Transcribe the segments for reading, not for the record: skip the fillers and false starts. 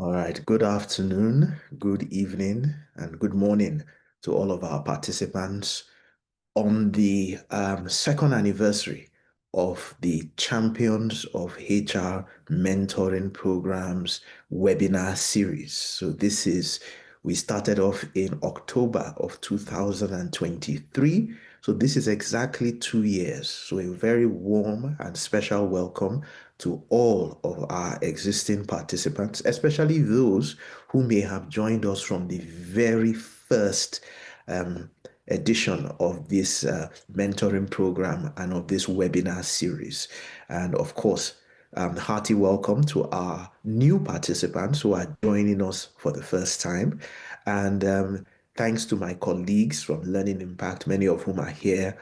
All right, good afternoon, good evening, and good morning to all of our participants on the second anniversary of the Champions of HR Mentoring Programs webinar series. We started off in October of 2023. So this is exactly 2 years. So a very warm and special welcome to all of our existing participants, especially those who may have joined us from the very first um, edition of this mentoring program and of this webinar series. And of course, hearty welcome to our new participants who are joining us for the first time. And thanks to my colleagues from Learning Impact, many of whom are here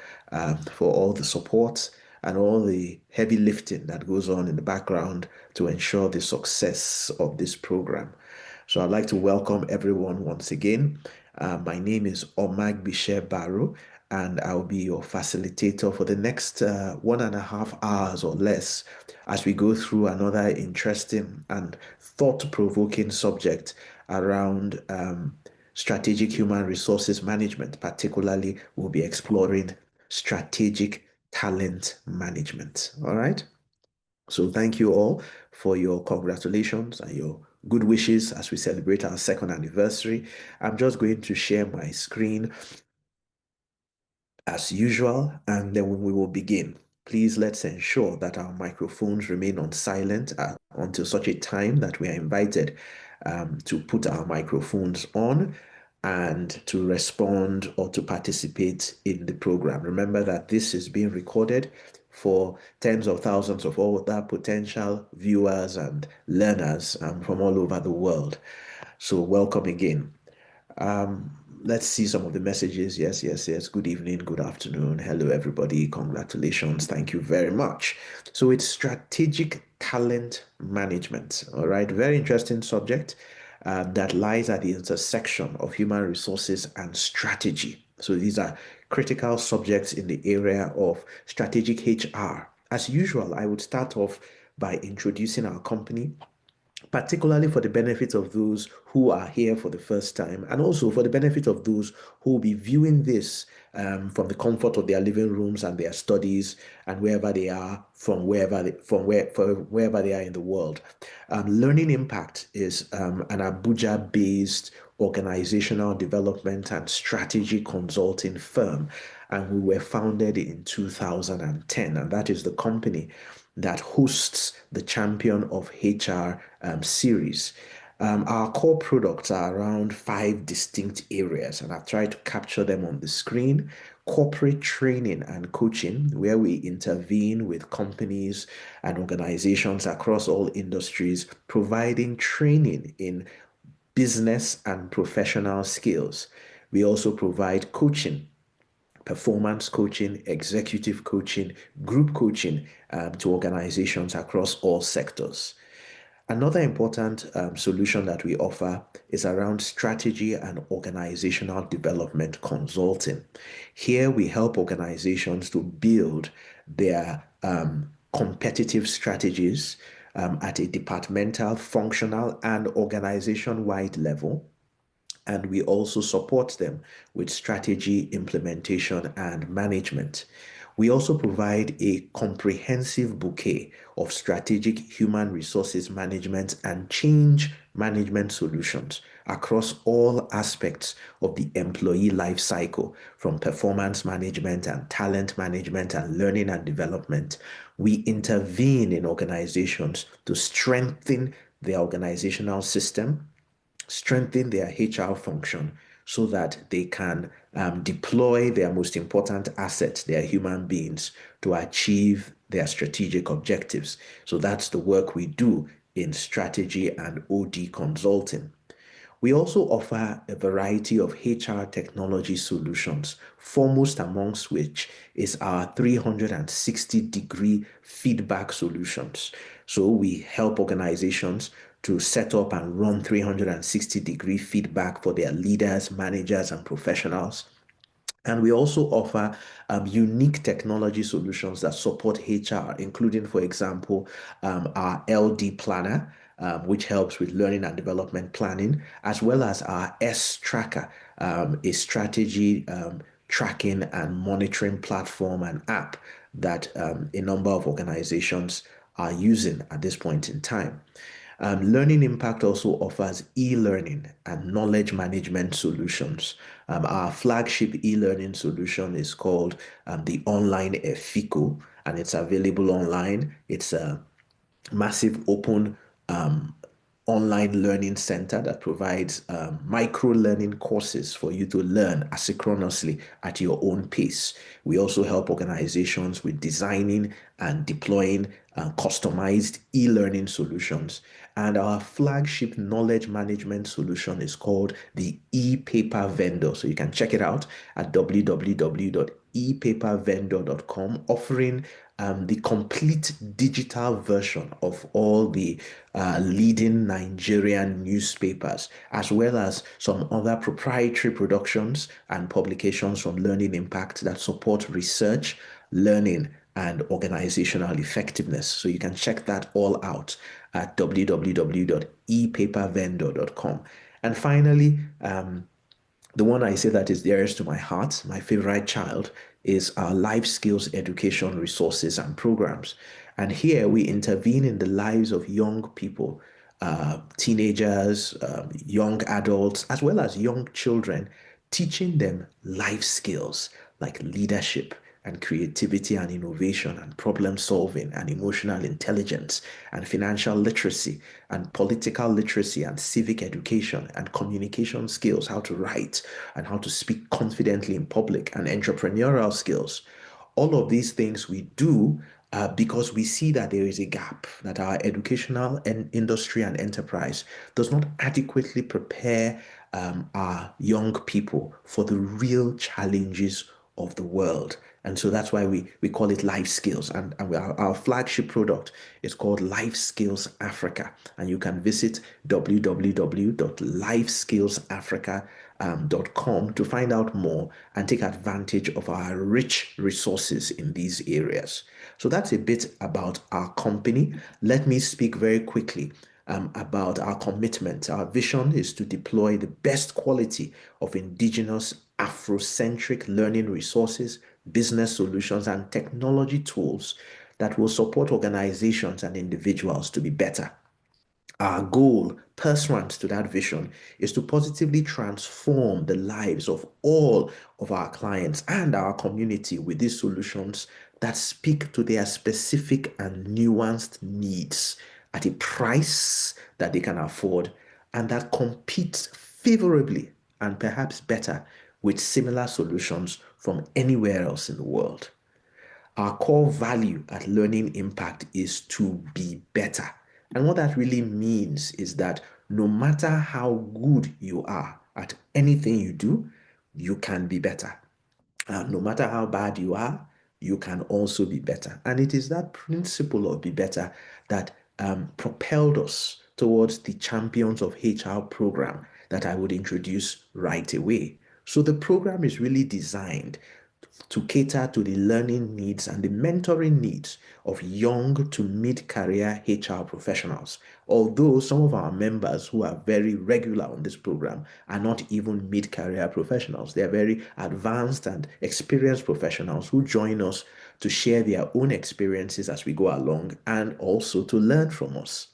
for all the support and all the heavy lifting that goes on in the background to ensure the success of this program. So I'd like to welcome everyone once again. My name is Omag Bisher Baro, and I'll be your facilitator for the next 1.5 hours or less as we go through another interesting and thought-provoking subject around strategic human resources management. Particularly, we'll be exploring strategic talent management. All right. So thank you all for your congratulations and your good wishes as we celebrate our second anniversary. I'm just going to share my screen as usual, and then we will begin. Please let's ensure that our microphones remain on silent until such a time that we are invited to put our microphones on and to respond or to participate in the program. Remember that this is being recorded for tens of thousands of other potential viewers and learners from all over the world. So welcome again. Let's see some of the messages. Yes, yes, yes. Good evening, good afternoon. Hello, everybody. Congratulations. Thank you very much. So it's strategic talent management. All right. Very interesting subject that lies at the intersection of human resources and strategy. So these are critical subjects in the area of strategic HR. As usual, I would start off by introducing our company, particularly for the benefit of those who are here for the first time, and also for the benefit of those who will be viewing this from the comfort of their living rooms and their studies and wherever they are, from wherever they are in the world. Learning Impact is an Abuja-based organizational development and strategy consulting firm, and we were founded in 2010, and that is the company that hosts the Champion of HR series. Our core products are around five distinct areas, and I've tried to capture them on the screen. Corporate training and coaching, where we intervene with companies and organizations across all industries, providing training in business and professional skills. We also provide coaching, performance coaching, executive coaching, group coaching to organizations across all sectors. Another important solution that we offer is around strategy and organizational development consulting. Here we help organizations to build their competitive strategies at a departmental, functional, and organization wide level, and we also support them with strategy implementation and management. We also provide a comprehensive bouquet of strategic human resources management and change management solutions across all aspects of the employee life cycle, from performance management and talent management and learning and development. We intervene in organizations to strengthen their organizational system, strengthen their HR function so that they can deploy their most important assets, their human beings, to achieve their strategic objectives. So that's the work we do in strategy and OD consulting. We also offer a variety of HR technology solutions, foremost amongst which is our 360-degree feedback solutions. So we help organizations to set up and run 360-degree feedback for their leaders, managers, and professionals. And we also offer unique technology solutions that support HR, including, for example, our LD Planner, which helps with learning and development planning, as well as our S Tracker, a strategy tracking and monitoring platform and app that a number of organizations are using at this point in time. Learning Impact also offers e-learning and knowledge management solutions. Our flagship e-learning solution is called the Online Efiko, and it's available online. It's a massive open online learning center that provides micro learning courses for you to learn asynchronously at your own pace. We also help organizations with designing and deploying customized e learning solutions. And our flagship knowledge management solution is called the e-paper vendor. So you can check it out at www.epapervendor.com, offering the complete digital version of all the leading Nigerian newspapers, as well as some other proprietary productions and publications from Learning Impact that support research, learning, and organizational effectiveness. So you can check that all out at www.epapervendor.com. And finally, the one I say that is dearest to my heart, my favorite child, is our life skills education resources and programs. And here we intervene in the lives of young people, teenagers, young adults, as well as young children, teaching them life skills like leadership and creativity and innovation and problem solving and emotional intelligence and financial literacy and political literacy and civic education and communication skills, how to write and how to speak confidently in public, and entrepreneurial skills. All of these things we do because we see that there is a gap, that our educational and industry and enterprise does not adequately prepare our young people for the real challenges of the world. And so that's why we call it Life Skills. And our flagship product is called Life Skills Africa. And you can visit www.lifeskillsafrica.com to find out more and take advantage of our rich resources in these areas. So that's a bit about our company. Let me speak very quickly about our commitment. Our vision is to deploy the best quality of indigenous Afrocentric learning resources, business solutions, and technology tools that will support organizations and individuals to be better. Our goal, pursuant to that vision, is to positively transform the lives of all of our clients and our community with these solutions that speak to their specific and nuanced needs at a price that they can afford and that competes favorably and perhaps better with similar solutions from anywhere else in the world. Our core value at Learning Impact is to be better. And what that really means is that no matter how good you are at anything you do, you can be better. No matter how bad you are, you can also be better. And it is that principle of be better that propelled us towards the Champions of HR program that I would introduce right away. So the program is really designed to cater to the learning needs and the mentoring needs of young to mid-career HR professionals. Although some of our members who are very regular on this program are not even mid-career professionals, they are very advanced and experienced professionals who join us to share their own experiences as we go along and also to learn from us.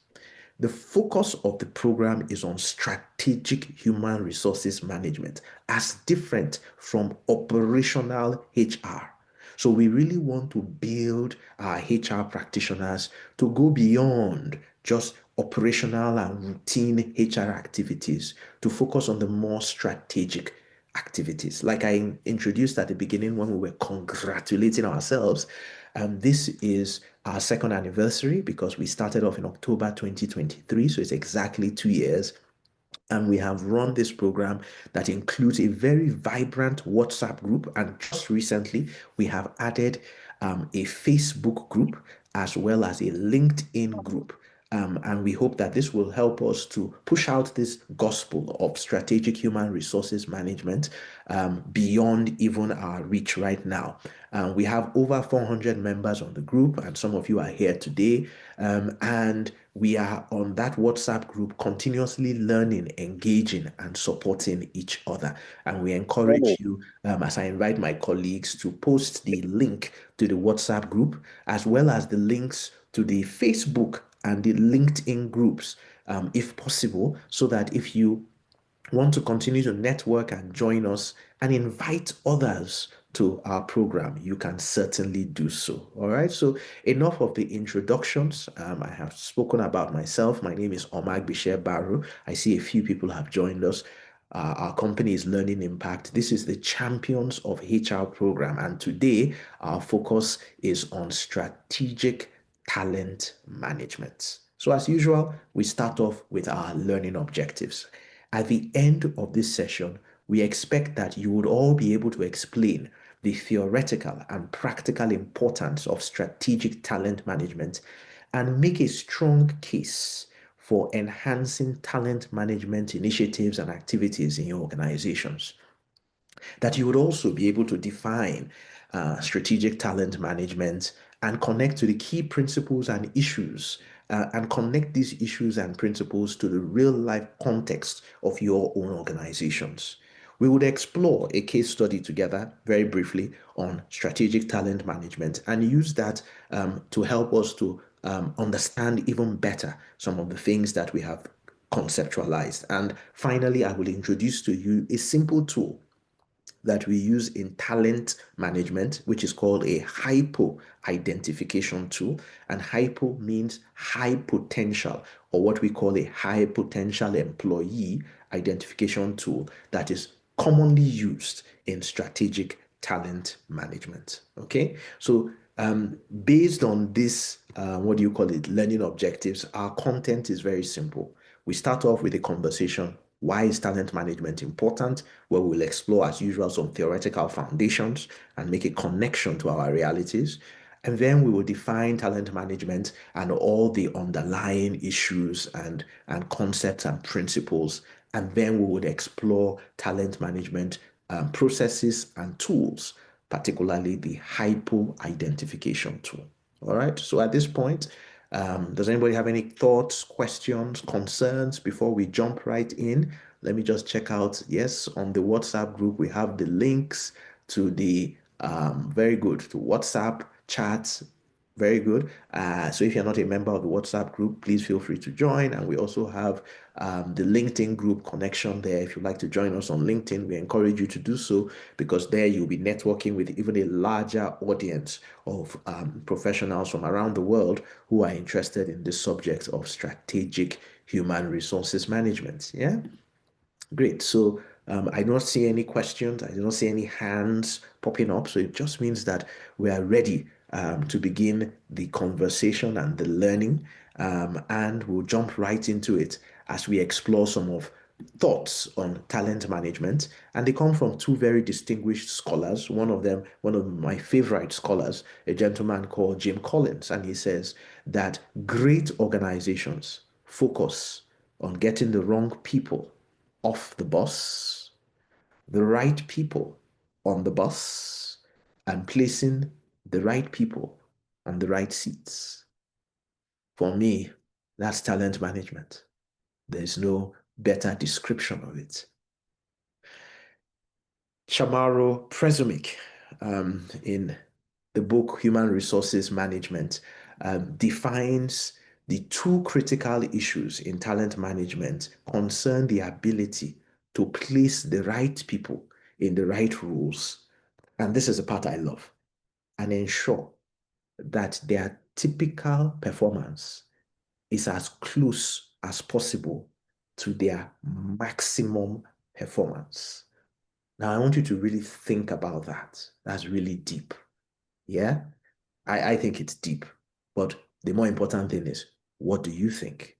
The focus of the program is on strategic human resources management, as different from operational HR. So, we really want to build our HR practitioners to go beyond just operational and routine HR activities to focus on the more strategic activities. Like I introduced at the beginning when we were congratulating ourselves, this is our second anniversary because we started off in October 2023. So it's exactly 2 years. And we have run this program that includes a very vibrant WhatsApp group. And just recently, we have added a Facebook group as well as a LinkedIn group And we hope that this will help us to push out this gospel of strategic human resources management beyond even our reach right now. We have over 400 members on the group, and some of you are here today. And we are on that WhatsApp group continuously learning, engaging, and supporting each other. And we encourage you, as I invite my colleagues, to post the link to the WhatsApp group, as well as the links to the Facebook and the LinkedIn groups, if possible, so that if you want to continue to network and join us and invite others to our program, you can certainly do so. All right. So enough of the introductions. I have spoken about myself. My name is Omag Bisher Baru. I see a few people have joined us. Our company is Learning Impact. This is the Champions of HR program. And today, our focus is on strategic talent management. So, as usual, we start off with our learning objectives. At the end of this session, we expect that you would all be able to explain the theoretical and practical importance of strategic talent management and make a strong case for enhancing talent management initiatives and activities in your organizations. That you would also be able to define strategic talent management and connect to the key principles and issues and connect these issues and principles to the real life context of your own organizations. We would explore a case study together very briefly on strategic talent management and use that to help us to understand even better some of the things that we have conceptualized. And finally, I will introduce to you a simple tool that we use in talent management, which is called a hypo identification tool. And hypo means high potential, or what we call a high potential employee identification tool that is commonly used in strategic talent management. Okay, so based on this, what do you call it, learning objectives, our content is very simple. We start off with a conversation. Why is talent management important? Where we'll explore, as usual, some theoretical foundations and make a connection to our realities. And then we will define talent management and all the underlying issues and concepts and principles. And then we would explore talent management processes and tools, particularly the hypo identification tool. All right. So at this point, does anybody have any thoughts, questions, concerns before we jump right in? Let me just check out. Yes, on the WhatsApp group, we have the links to the very good to WhatsApp chats. Very good. So if you're not a member of the WhatsApp group, please feel free to join. And we also have the LinkedIn group connection there. If you'd like to join us on LinkedIn, we encourage you to do so because there you'll be networking with even a larger audience of professionals from around the world who are interested in the subject of strategic human resources management. Yeah. Great. So I don't see any questions. I don't see any hands popping up. So it just means that we are ready to begin the conversation and the learning. And we'll jump right into it as we explore some of thoughts on talent management. And they come from two very distinguished scholars. One of them, one of my favorite scholars, a gentleman called Jim Collins. And he says that great organizations focus on getting the wrong people off the bus, the right people on the bus, and placing the right people on the right seats. For me, that's talent management. There's no better description of it. Chamorro Presumic, in the book Human Resources Management, defines the two critical issues in talent management concern the ability to place the right people in the right roles. And this is the part I love, and ensure that their typical performance is as close as possible to their maximum performance. Now, I want you to really think about that. That's really deep. Yeah, I think it's deep. But the more important thing is, what do you think?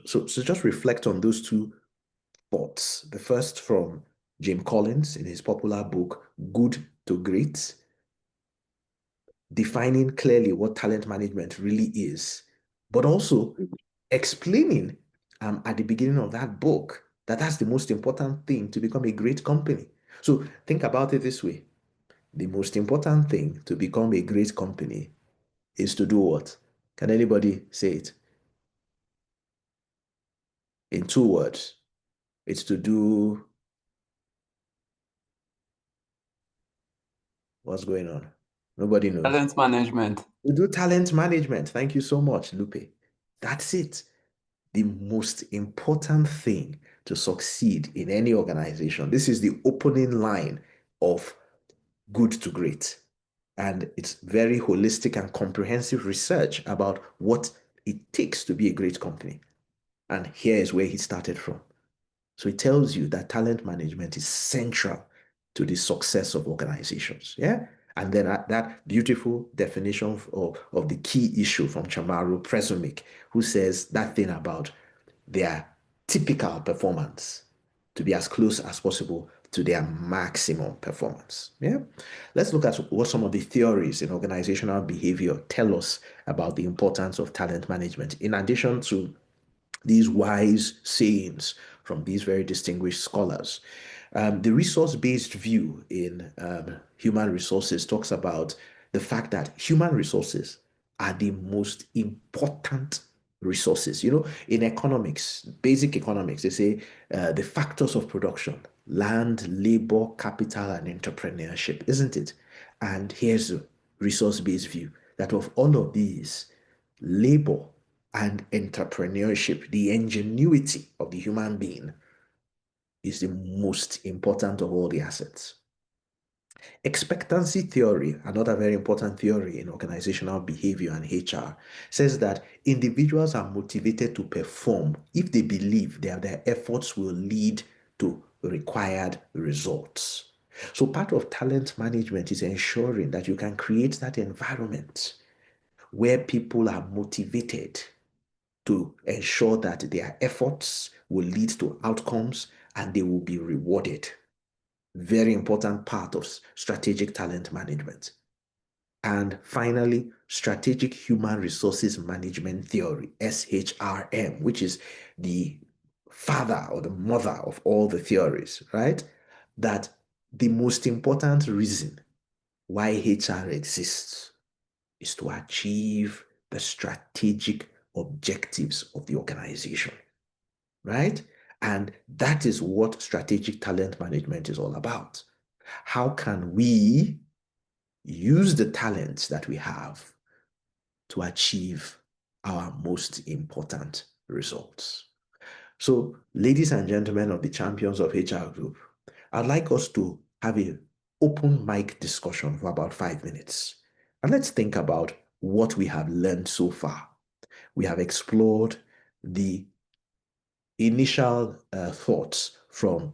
So just reflect on those two thoughts. The first from Jim Collins in his popular book, Good to Great, defining clearly what talent management really is but also explaining at the beginning of that book that that's the most important thing to become a great company. So think about it this way. The most important thing to become a great company is to do what? Can anybody say it in 2 words? It's to do what's going on? Nobody knows. Talent management. To do talent management. Thank you so much, Lupe. That's it. The most important thing to succeed in any organization. This is the opening line of Good to Great. And it's very holistic and comprehensive research about what it takes to be a great company. And here is where he started from. So it tells you that talent management is central to the success of organizations. Yeah. And then that beautiful definition of the key issue from Chamaru Presumic, who says that thing about their typical performance to be as close as possible to their maximum performance. Yeah. Let's look at what some of the theories in organizational behavior tell us about the importance of talent management, in addition to these wise sayings from these very distinguished scholars. The resource based view in human resources talks about the fact that human resources are the most important resources. You know, in economics, basic economics, they say the factors of production: land, labor, capital, and entrepreneurship, isn't it? And here's a resource based view that of all of these, labor and entrepreneurship, the ingenuity of the human being, is the most important of all the assets. Expectancy theory, another very important theory in organizational behavior and HR, says that individuals are motivated to perform if they believe that their efforts will lead to required results. So, part of talent management is ensuring that you can create that environment where people are motivated to ensure that their efforts will lead to outcomes and they will be rewarded. Very important part of strategic talent management. And finally, strategic human resources management theory, SHRM, which is the father or the mother of all the theories, right? That the most important reason why HR exists is to achieve the strategic objectives of the organization, right? And that is what strategic talent management is all about. How can we use the talents that we have to achieve our most important results? So, ladies and gentlemen of the champions of HR group, I'd like us to have an open mic discussion for about 5 minutes. And let's think about what we have learned so far. We have explored the initial thoughts from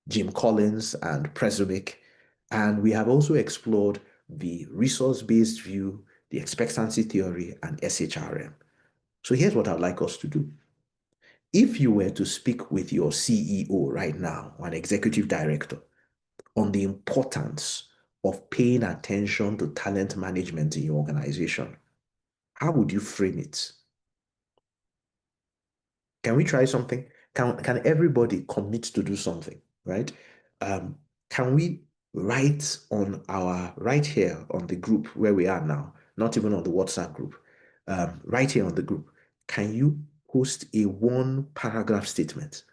Jim Collins and Presumic, and we have also explored the resource-based view, the expectancy theory, and SHRM. So here's what I'd like us to do. If you were to speak with your CEO right now, or an executive director, on the importance of paying attention to talent management in your organization, how would you frame it? Can we try something? Can everybody commit to do something, right? Um, can we write on our right here on the group where we are now, not even on the WhatsApp group, right here on the group, can you post a one paragraph statement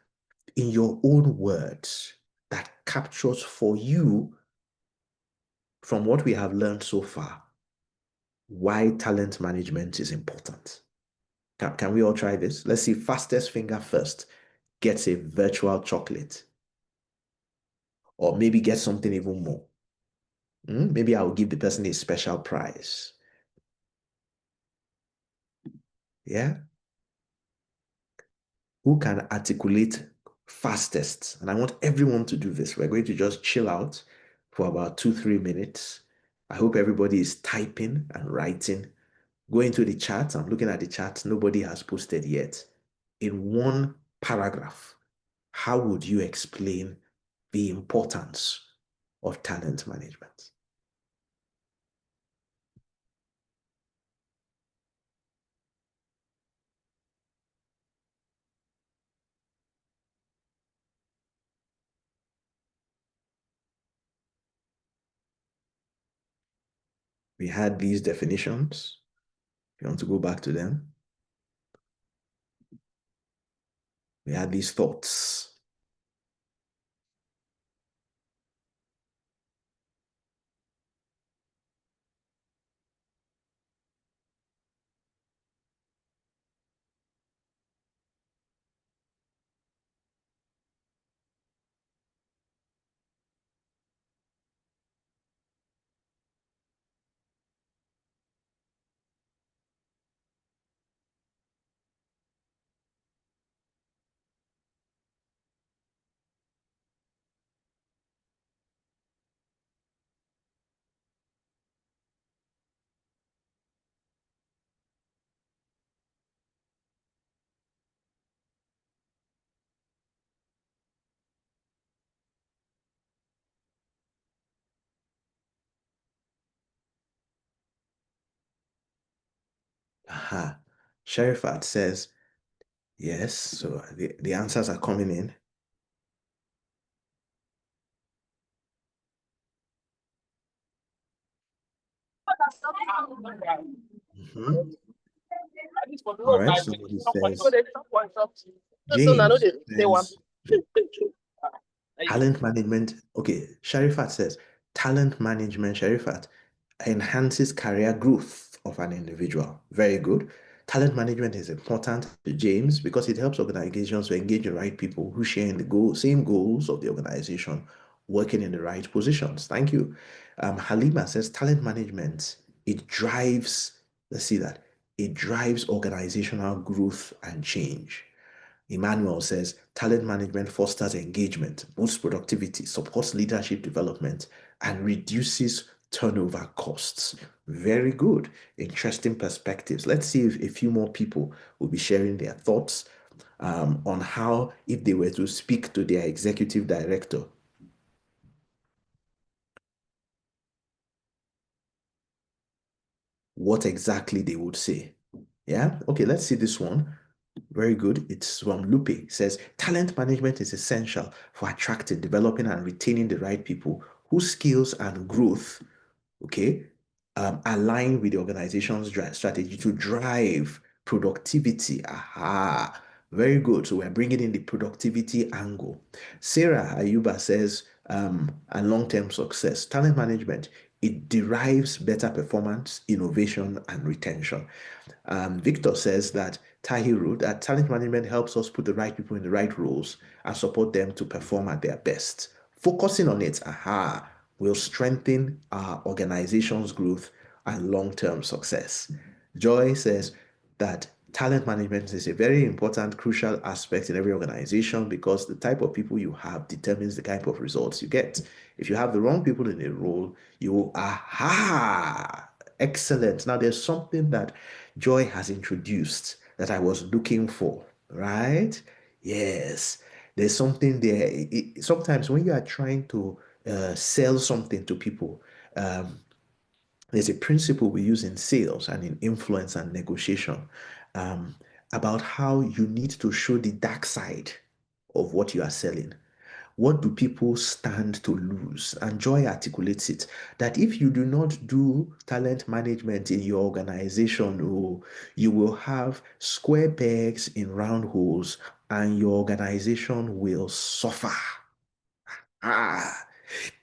in your own words that captures for you, from what we have learned so far, why talent management is important? Can we all try this? Let's see, fastest finger first gets a virtual chocolate, or maybe get something even more. Maybe I'll give the person a special prize. Yeah. Who can articulate fastest? And I want everyone to do this. We're going to just chill out for about 2, 3 minutes. I hope everybody is typing and writing. Go into the chat. I'm looking at the chat. Nobody has posted yet. In one paragraph, how would you explain the importance of talent management? We had these definitions. If you want to go back to them, we had these thoughts. Aha. Sherifat says, yes. So the answers are coming in. Mhm. All right. Somebody says, James says, talent management. Okay. Sharifat says, talent management, Sharifat, enhances career growth of an individual. Very good. Talent management is important to James because it helps organizations to engage the right people who share in the same goals of the organization, working in the right positions. Thank you. Halima says talent management, it drives, let's see that, it drives organizational growth and change. Emmanuel says talent management fosters engagement, boosts productivity, supports leadership development, and reduces turnover costs. Very good. Interesting perspectives. Let's see if a few more people will be sharing their thoughts on how, if they were to speak to their executive director, what exactly they would say. Yeah. Okay, let's see this one. Very good. It's from Lupe. It says talent management is essential for attracting, developing, and retaining the right people whose skills and growth, okay, align with the organization's strategy to drive productivity. Aha. Very good. So we're bringing in the productivity angle. Sarah Ayuba says, and long-term success, talent management, it derives better performance, innovation, and retention. Victor says that Tahiru, that talent management helps us put the right people in the right roles and support them to perform at their best. Focusing on it, aha, will strengthen our organization's growth and long-term success. Joy says that talent management is a very important, crucial aspect in every organization because the type of people you have determines the type of results you get. If you have the wrong people in a role, you aha, excellent. Now there's something that Joy has introduced that I was looking for, right? Yes, there's something there. Sometimes when you are trying to sell something to people, um, there's a principle we use in sales and in influence and negotiation um, about how you need to show the dark side of what you are selling. What do people stand to lose? And Joy articulates it that if you do not do talent management in your organization, oh, you will have square pegs in round holes and your organization will suffer. Ah,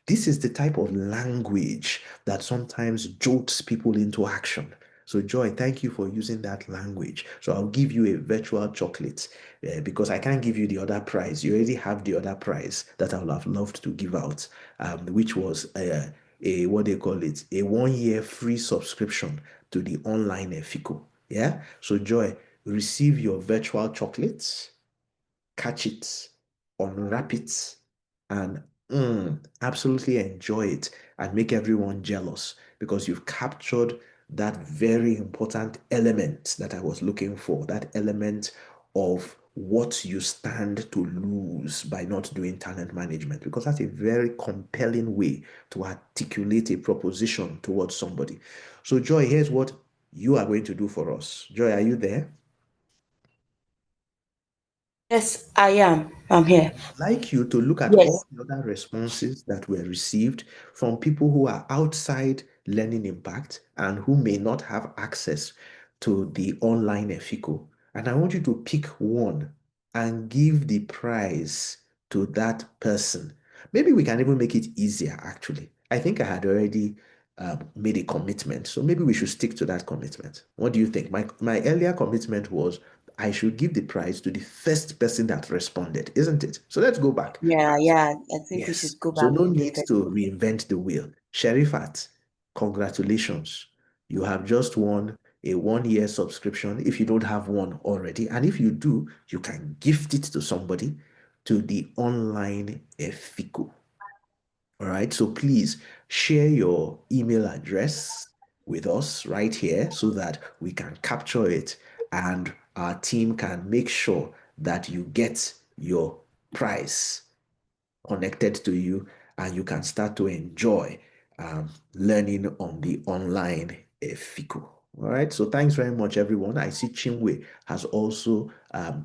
this is the type of language that sometimes jolts people into action. So, Joy, thank you for using that language. So, I'll give you a virtual chocolate because I can't give you the other prize. You already have the other prize that I would have loved to give out, which was a what they call it, a 1 year free subscription to the online FICO. Yeah. So, Joy, receive your virtual chocolates, catch it, unwrap it, and absolutely enjoy it and make everyone jealous because you've captured that very important element that I was looking for, that element of what you stand to lose by not doing talent management, because that's a very compelling way to articulate a proposition towards somebody. So, Joy, here's what you are going to do for us. Joy, are you there? Yes, I am. I'm here. I'd like you to look at all Yes. the other responses that were received from people who are outside Learning Impact and who may not have access to the online Efiko. And I want you to pick one and give the prize to that person. Maybe we can even make it easier, actually. I think I had already made a commitment, so maybe we should stick to that commitment. What do you think? My earlier commitment was I should give the prize to the first person that responded, isn't it? So let's go back. Yeah. I think we Yes. should go So back no to the need first. to reinvent the wheel. Sherifat, congratulations. You have just won a 1 year subscription if you don't have one already. And if you do, you can gift it to somebody to the online Efiko. All right. So please share your email address with us right here so that we can capture it and our team can make sure that you get your prize connected to you and you can start to enjoy learning on the online FICO. All right, so thanks very much, everyone. I see Chinwe has also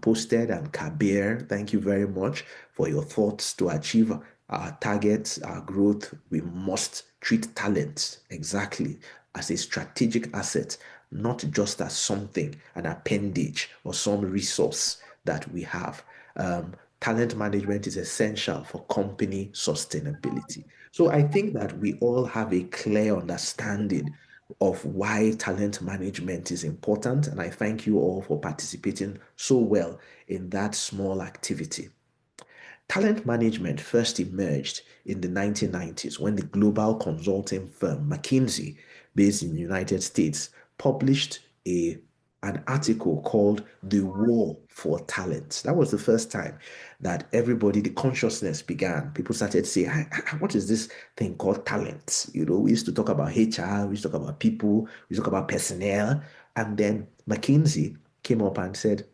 posted, and Kabir, thank you very much for your thoughts to achieve our targets, our growth. We must treat talent exactly as a strategic asset, not just as something, an appendage or some resource that we have. Talent management is essential for company sustainability. So I think that we all have a clear understanding of why talent management is important. And I thank you all for participating so well in that small activity. Talent management first emerged in the 1990s when the global consulting firm McKinsey, based in the United States, published an article called The War for Talent. That was the first time that everybody, the consciousness began. People started saying, what is this thing called talent? We used to talk about HR, we used to talk about people, we used to talk about personnel. And then McKinsey came up and said,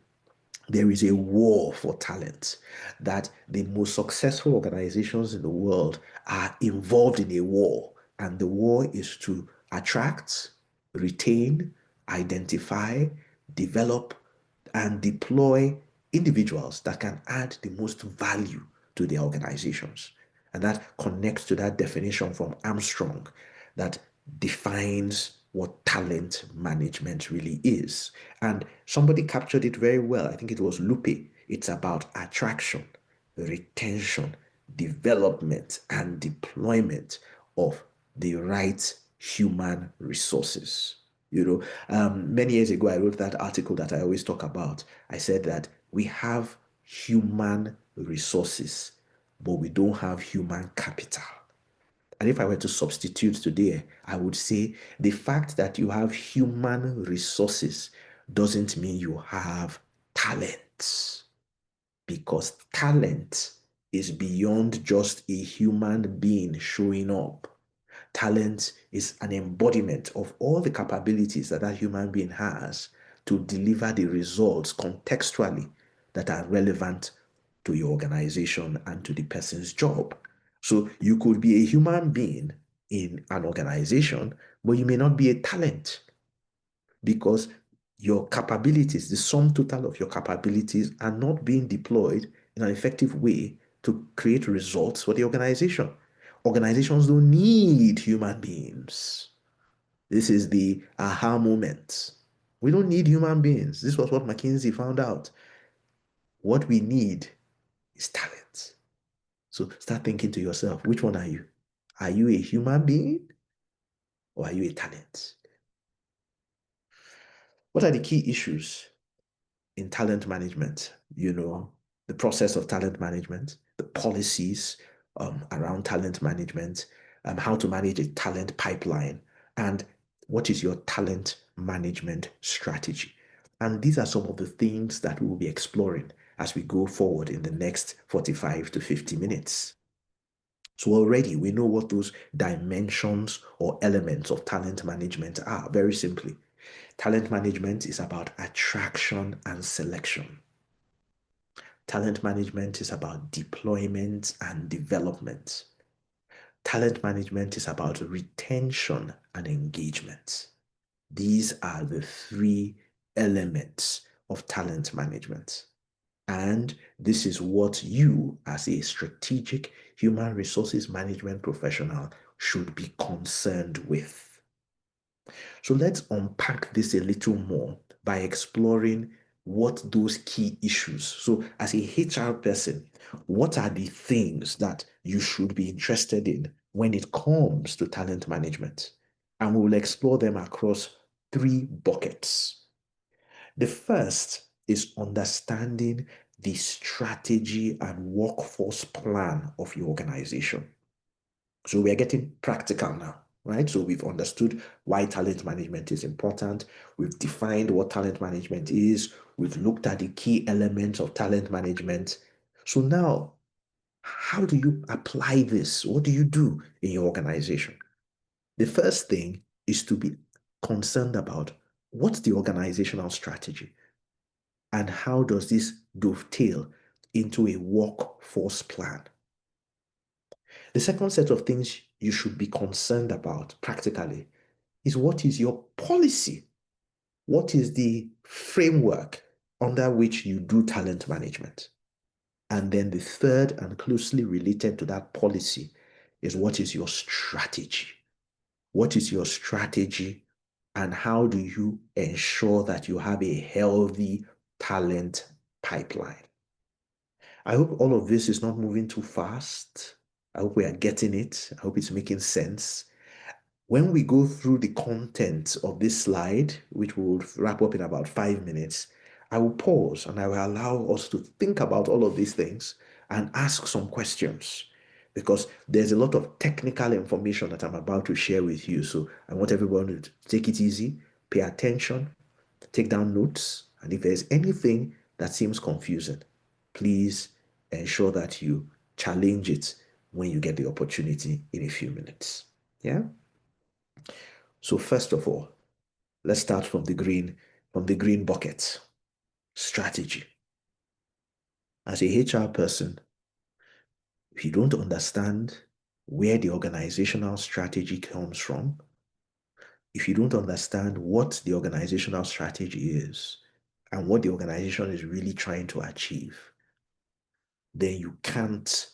there is a war for talent, that the most successful organizations in the world are involved in a war. And the war is to attract, retain, identify, develop, and deploy individuals that can add the most value to their organizations. And that connects to that definition from Armstrong that defines what talent management really is. And somebody captured it very well. I think it was Lupe. It's about attraction, retention, development, and deployment of the right human resources. Many years ago, I wrote that article that I always talk about. I said that we have human resources, but we don't have human capital. And if I were to substitute today, I would say the fact that you have human resources doesn't mean you have talent, because talent is beyond just a human being showing up. Talent is an embodiment of all the capabilities that that human being has to deliver the results contextually that are relevant to your organization and to the person's job. So you could be a human being in an organization, but you may not be a talent because your capabilities, the sum total of your capabilities, are not being deployed in an effective way to create results for the organization. Organizations don't need human beings. This is the aha moment. We don't need human beings. This was what McKinsey found out. What we need is talent. So start thinking to yourself, which one are you? Are you a human being or are you a talent? What are the key issues in talent management? The process of talent management, the policies around talent management, how to manage a talent pipeline, and what is your talent management strategy. And these are some of the things that we will be exploring as we go forward in the next 45 to 50 minutes. So already we know what those dimensions or elements of talent management are, very simply. Talent management is about attraction and selection. Talent management is about deployment and development. Talent management is about retention and engagement. These are the three elements of talent management. And this is what you, as a strategic human resources management professional, should be concerned with. So let's unpack this a little more by exploring what those key issues. So as a HR person, what are the things that you should be interested in when it comes to talent management? And we will explore them across three buckets. The first is understanding the strategy and workforce plan of your organization. So we are getting practical now, right? So we've understood why talent management is important. We've defined what talent management is. We've looked at the key elements of talent management. So now, how do you apply this? What do you do in your organization? The first thing is to be concerned about what's the organizational strategy and how does this dovetail into a workforce plan? The second set of things you should be concerned about practically is what is your policy? What is the framework under which you do talent management? And then the third and closely related to that policy is what is your strategy? What is your strategy and how do you ensure that you have a healthy talent pipeline? I hope all of this is not moving too fast. I hope we are getting it. I hope it's making sense. When we go through the content of this slide, which we will wrap up in about 5 minutes, I will pause and I will allow us to think about all of these things and ask some questions because there's a lot of technical information that I'm about to share with you. So I want everyone to take it easy, pay attention, take down notes, and if there's anything that seems confusing, please ensure that you challenge it when you get the opportunity in a few minutes. Yeah? So first of all, let's start from the green bucket. Strategy. As a HR person, if you don't understand where the organizational strategy comes from, if you don't understand what the organizational strategy is and what the organization is really trying to achieve, then you can't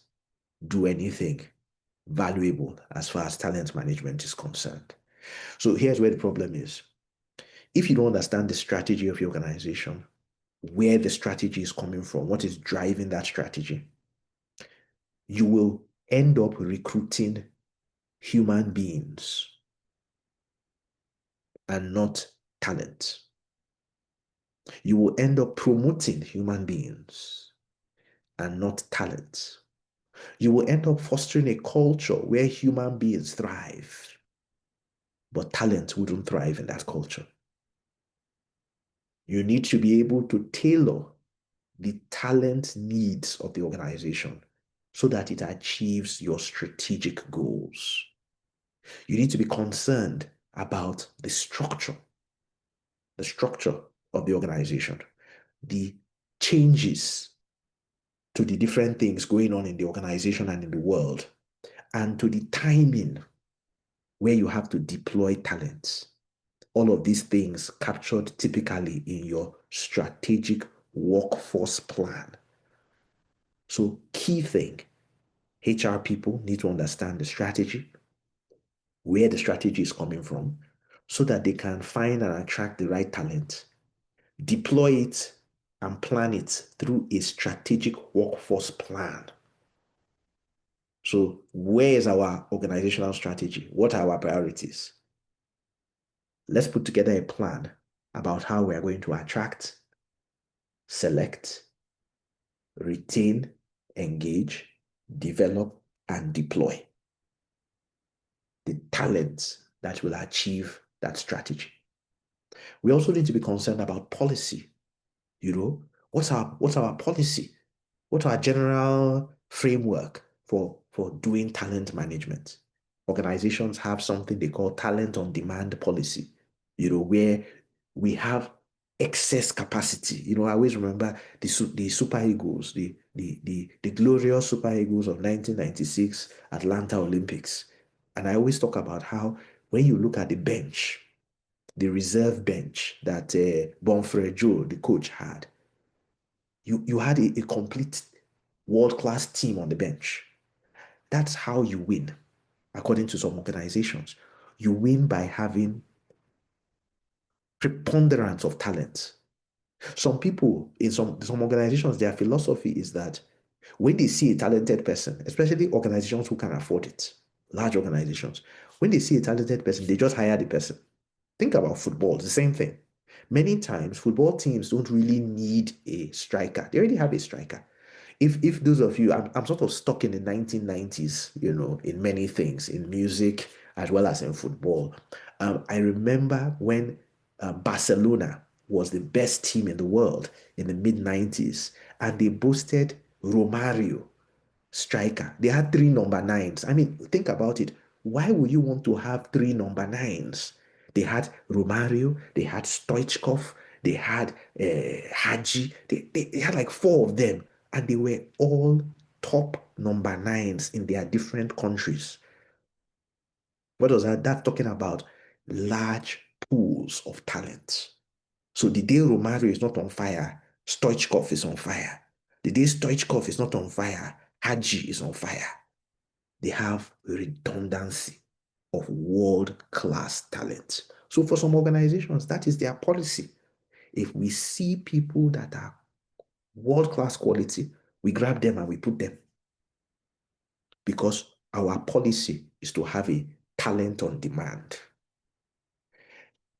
do anything valuable as far as talent management is concerned. So here's where the problem is. If you don't understand the strategy of your organization, where the strategy is coming from, what is driving that strategy, you will end up recruiting human beings and not talent. You will end up promoting human beings and not talent. You will end up fostering a culture where human beings thrive, but talent wouldn't thrive in that culture. You need to be able to tailor the talent needs of the organization so that it achieves your strategic goals. You need to be concerned about the structure of the organization, the changes to the different things going on in the organization and in the world, and to the timing where you have to deploy talents. All of these things captured typically in your strategic workforce plan. So, key thing, HR people need to understand the strategy, where the strategy is coming from, so that they can find and attract the right talent, deploy it, and plan it through a strategic workforce plan. So, where is our organizational strategy? What are our priorities? Let's put together a plan about how we are going to attract, select, retain, engage, develop, and deploy the talents that will achieve that strategy. We also need to be concerned about policy. What's our policy? What's our general framework for doing talent management? Organizations have something they call talent on demand policy, where we have excess capacity. I always remember the Super Eagles, the glorious Super Eagles of 1996 Atlanta Olympics. And I always talk about how when you look at the bench, the reserve bench that Bonfrere Joe, the coach, had, you had a complete world-class team on the bench. That's how you win, according to some organizations. You win by having preponderance of talent. Some people in some organizations, their philosophy is that when they see a talented person, especially organizations who can afford it, large organizations, when they see a talented person, they just hire the person. Think about football, it's the same thing. Many times, football teams don't really need a striker. They already have a striker. If those of you, I'm sort of stuck in the 1990s, in many things, in music as well as in football. I remember when Barcelona was the best team in the world in the mid 90s, and they boasted Romario, striker. They had three number nines. I mean, think about it. Why would you want to have three number nines? They had Romario, they had Stoichkov, they had Hadji, they had like four of them, and they were all top number nines in their different countries. What was that? That's talking about large pools of talent. So the day Romario is not on fire, Stoichkov is on fire. The day Stoichkov is not on fire, Hadji is on fire. They have redundancy of world-class talent. So for some organizations, that is their policy. If we see people that are world-class quality, we grab them and we put them. Because our policy is to have a talent on demand.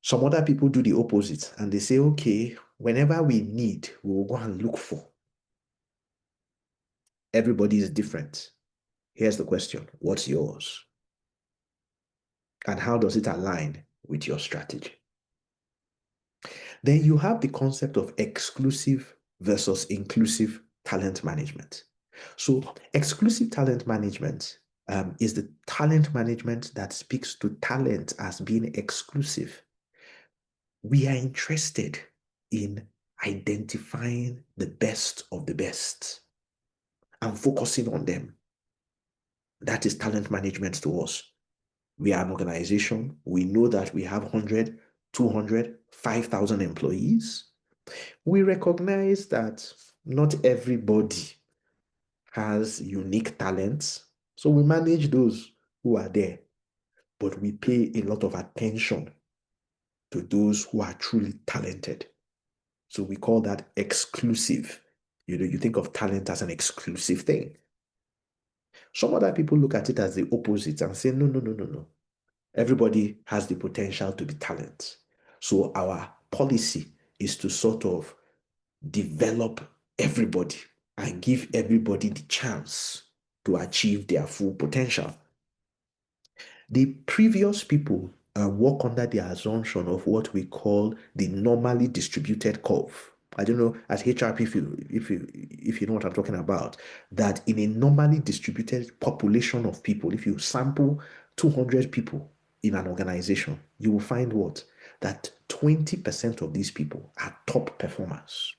Some other people do the opposite and they say, okay, whenever we need, we will go and look for. Everybody is different. Here's the question: what's yours? And how does it align with your strategy? Then you have the concept of exclusive versus inclusive talent management. So, exclusive talent management is the talent management that speaks to talent as being exclusive. We are interested in identifying the best of the best and focusing on them. That is talent management to us. We are an organization. We know that we have 100, 200, 5,000 employees. We recognize that not everybody has unique talents. So we manage those who are there, but we pay a lot of attention to those who are truly talented. So we call that exclusive. You think of talent as an exclusive thing. Some other people look at it as the opposite and say, no, no, no, no, no. Everybody has the potential to be talent. So our policy is to sort of develop everybody and give everybody the chance to achieve their full potential. The previous people work under the assumption of what we call the normally distributed curve. I don't know at HRP if you know what I'm talking about. That in a normally distributed population of people, if you sample 200 people in an organization, you will find what? That 20% of these people are top performers.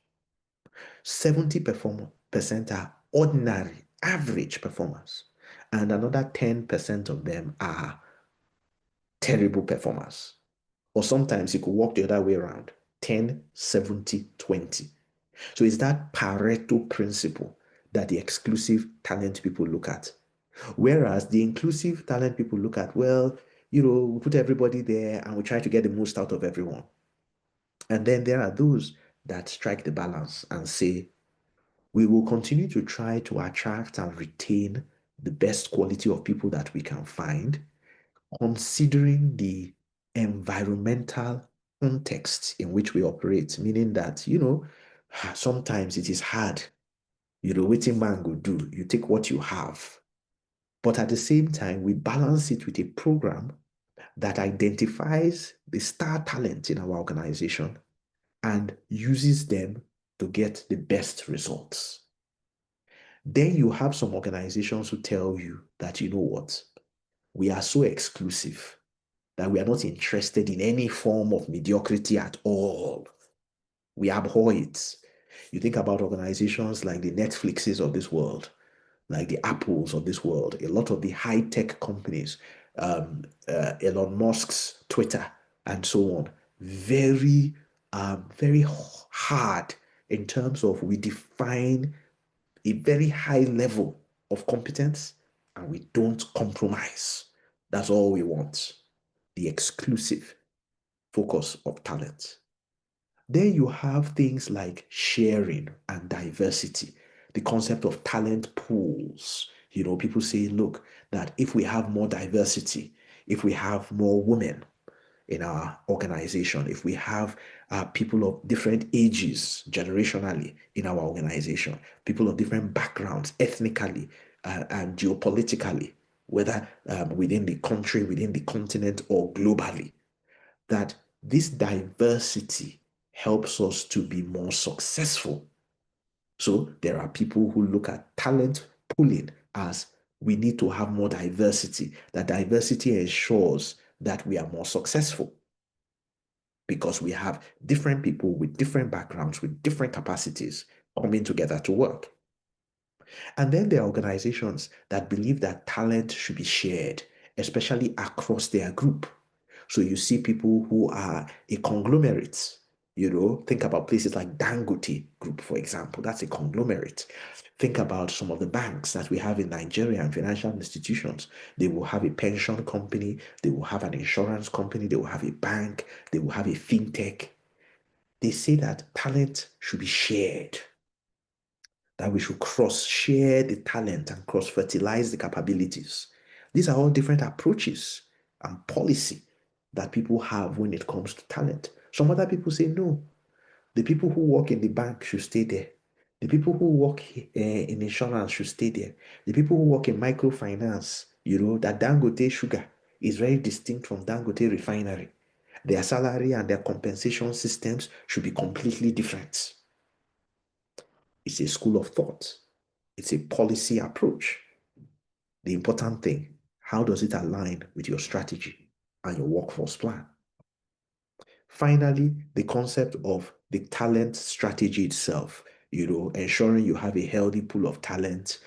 70% are ordinary, average performers, and another 10% of them are terrible performers. Or sometimes you could walk the other way around 10, 70, 20. So it's that Pareto principle that the exclusive talent people look at. Whereas the inclusive talent people look at, well, we put everybody there and we try to get the most out of everyone. And then there are those that strike the balance and say, we will continue to try to attract and retain the best quality of people that we can find, considering the environmental context in which we operate, meaning that, sometimes it is hard. Waiting man go do, you take what you have. But at the same time, we balance it with a program that identifies the star talent in our organization and uses them to get the best results. Then you have some organizations who tell you that, you know what, we are so exclusive that we are not interested in any form of mediocrity at all. We abhor it. You think about organizations like the Netflixes of this world, like the Apples of this world, a lot of the high-tech companies, Elon Musk's Twitter, and so on. Very, very hard in terms of we define a very high level of competence and we don't compromise. That's all we want. The exclusive. focus of talent. Then you have things like sharing and diversity, the concept of talent pools. People say, look, that if we have more diversity, if we have more women in our organization, if we have people of different ages generationally in our organization, people of different backgrounds, ethnically and geopolitically, whether within the country, within the continent, or globally, that this diversity helps us to be more successful. So there are people who look at talent pooling as we need to have more diversity. That diversity ensures that we are more successful because we have different people with different backgrounds, with different capacities coming together to work. And then there are organizations that believe that talent should be shared, especially across their group. So you see people who are a conglomerate. Think about places like Dangote Group, for example. That's a conglomerate. Think about some of the banks that we have in Nigeria and financial institutions. They will have a pension company, they will have an insurance company, they will have a bank, they will have a fintech. They say that talent should be shared, that we should cross-share the talent and cross-fertilize the capabilities. These are all different approaches and policy that people have when it comes to talent. Some other people say, no, the people who work in the bank should stay there. The people who work in insurance should stay there. The people who work in microfinance, that Dangote Sugar is very distinct from Dangote Refinery. Their salary and their compensation systems should be completely different. It's a school of thought. It's a policy approach. The important thing, how does it align with your strategy and your workforce plan? Finally, the concept of the talent strategy itself, ensuring you have a healthy pool of talent,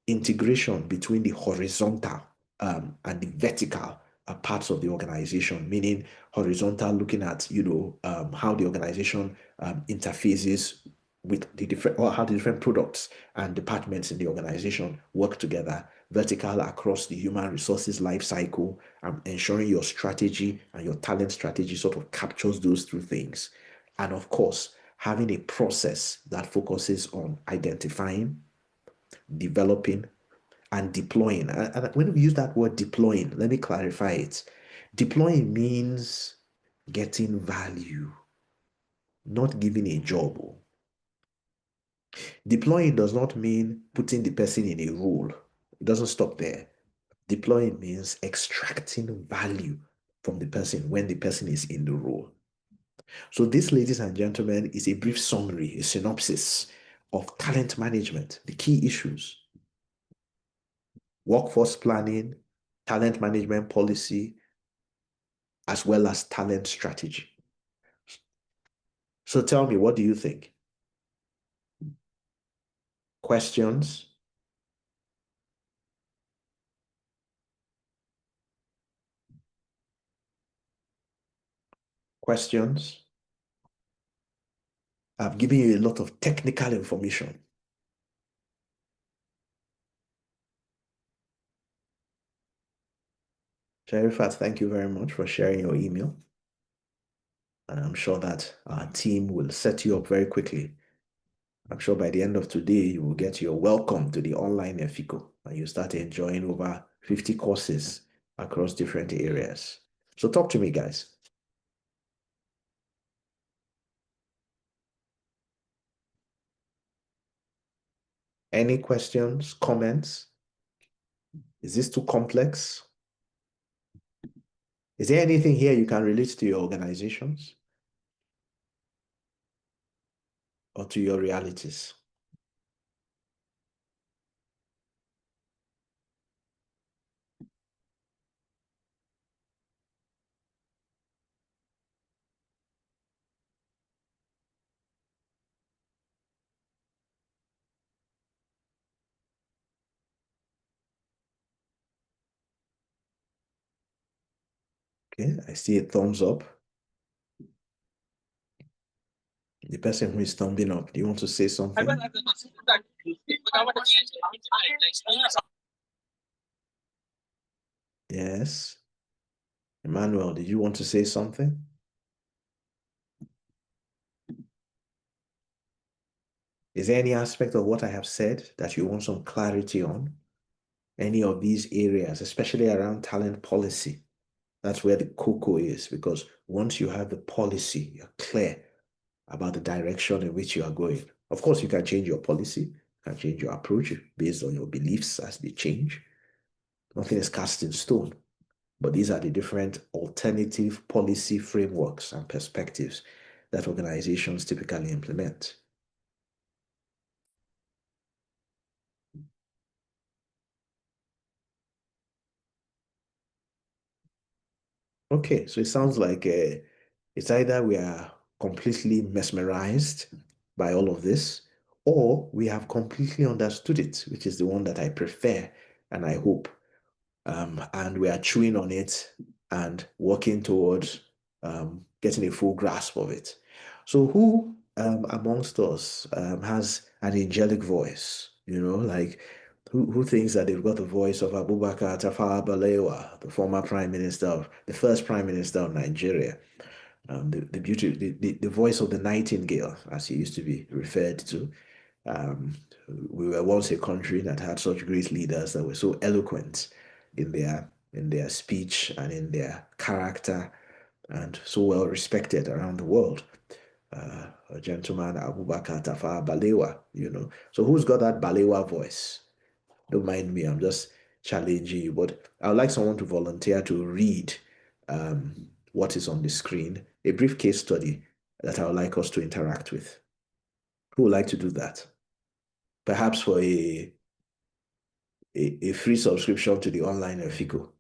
integration between the horizontal and the vertical parts of the organization, meaning horizontal, looking at, how the organization interfaces with the different, or how the different products and departments in the organization work together, vertical across the human resources life cycle, ensuring your strategy and your talent strategy sort of captures those two things. And of course, having a process that focuses on identifying, developing, and deploying. And when we use that word deploying, let me clarify it. Deploying means getting value, not giving a job. Deploying does not mean putting the person in a role. It doesn't stop there. Deploying means extracting value from the person when the person is in the role. So this, ladies and gentlemen, is a brief summary, a synopsis of talent management, the key issues: workforce planning, talent management policy, as well as talent strategy. So tell me, what do you think? Questions? Questions? I've given you a lot of technical information. Sherifat, thank you very much for sharing your email. And I'm sure that our team will set you up very quickly. I'm sure by the end of today, you will get your welcome to the online Efiko and you start enjoying over 50 courses across different areas. So talk to me, guys. Any questions, comments? Is this too complex? Is there anything here you can relate to your organizations or to your realities? Okay, I see a thumbs up. The person who is thumbing up, do you want to say something? Yes. Emmanuel, did you want to say something? Is there any aspect of what I have said that you want some clarity on? Any of these areas, especially around talent policy? That's where the cocoa is, because once you have the policy, you're clear about the direction in which you are going. Of course, you can change your policy, you can change your approach based on your beliefs as they change. Nothing is cast in stone. But these are the different alternative policy frameworks and perspectives that organizations typically implement. Okay, so it sounds like it's either we are completely mesmerized by all of this, or we have completely understood it, which is the one that I prefer and I hope. And we are chewing on it and working towards getting a full grasp of it. So, who amongst us has an angelic voice? Like who thinks that they've got the voice of Abubakar Tafawa Balewa, the former prime minister the first prime minister of Nigeria? The voice of the nightingale, as he used to be referred to. Um, we were once a country that had such great leaders that were so eloquent in their speech and in their character and so well respected around the world. A gentleman, Abubakar Tafawa Balewa. So who's got that Balewa voice? Don't mind me, I'm just challenging you, but I would like someone to volunteer to read what is on the screen, a brief case study that I would like us to interact with. Who would like to do that? Perhaps for a free subscription to the online Fico.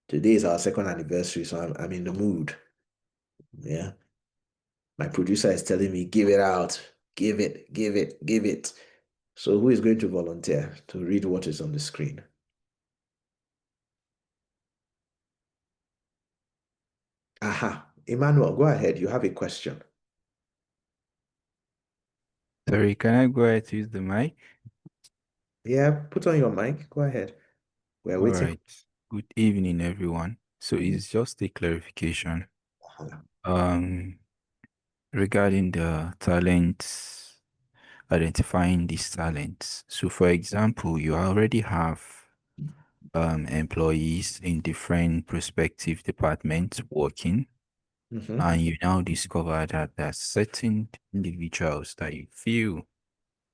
Today is our second anniversary, so I'm in the mood. Yeah. My producer is telling me, give it out, give it, give it, give it. So who is going to volunteer to read what is on the screen? Aha. Emmanuel, go ahead. You have a question. Sorry, can I go ahead to use the mic? Yeah, put on your mic. Go ahead. We're All waiting. right. Good evening, everyone. So it's just a clarification. Um, regarding the talents, identifying these talents. So for example, you already have employees in different prospective departments working, and you now discover that there are certain individuals that you feel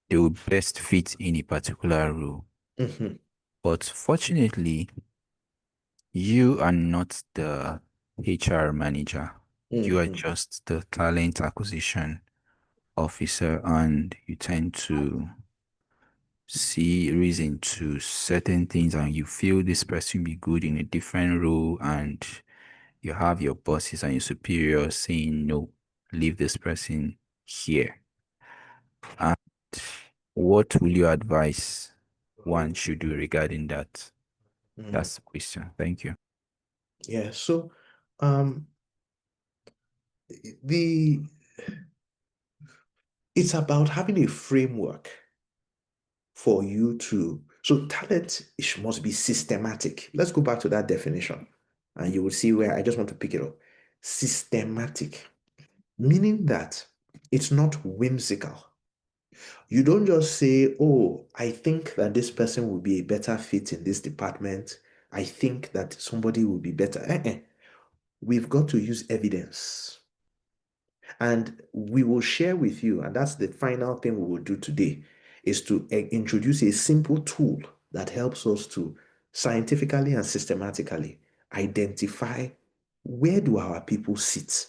they will best fit in a particular role. But fortunately, you are not the HR manager. You are just the talent acquisition officer, and you tend to see reason to certain things, and you feel this person be good in a different role, and you have your bosses and your superiors saying, no, leave this person here. And what will you advise one should do regarding that? That's the question. Thank you. Yeah, so um the it's about having a framework for you to so talent must be systematic. Let's go back to that definition and you will see where I just want to pick it up. Systematic, meaning that it's not whimsical. You don't just say, oh, I think that this person will be a better fit in this department. I think that somebody will be better. We've got to use evidence. And we will share with you, and that's the final thing we will do today, is to introduce a simple tool that helps us to scientifically and systematically identify where do our people sit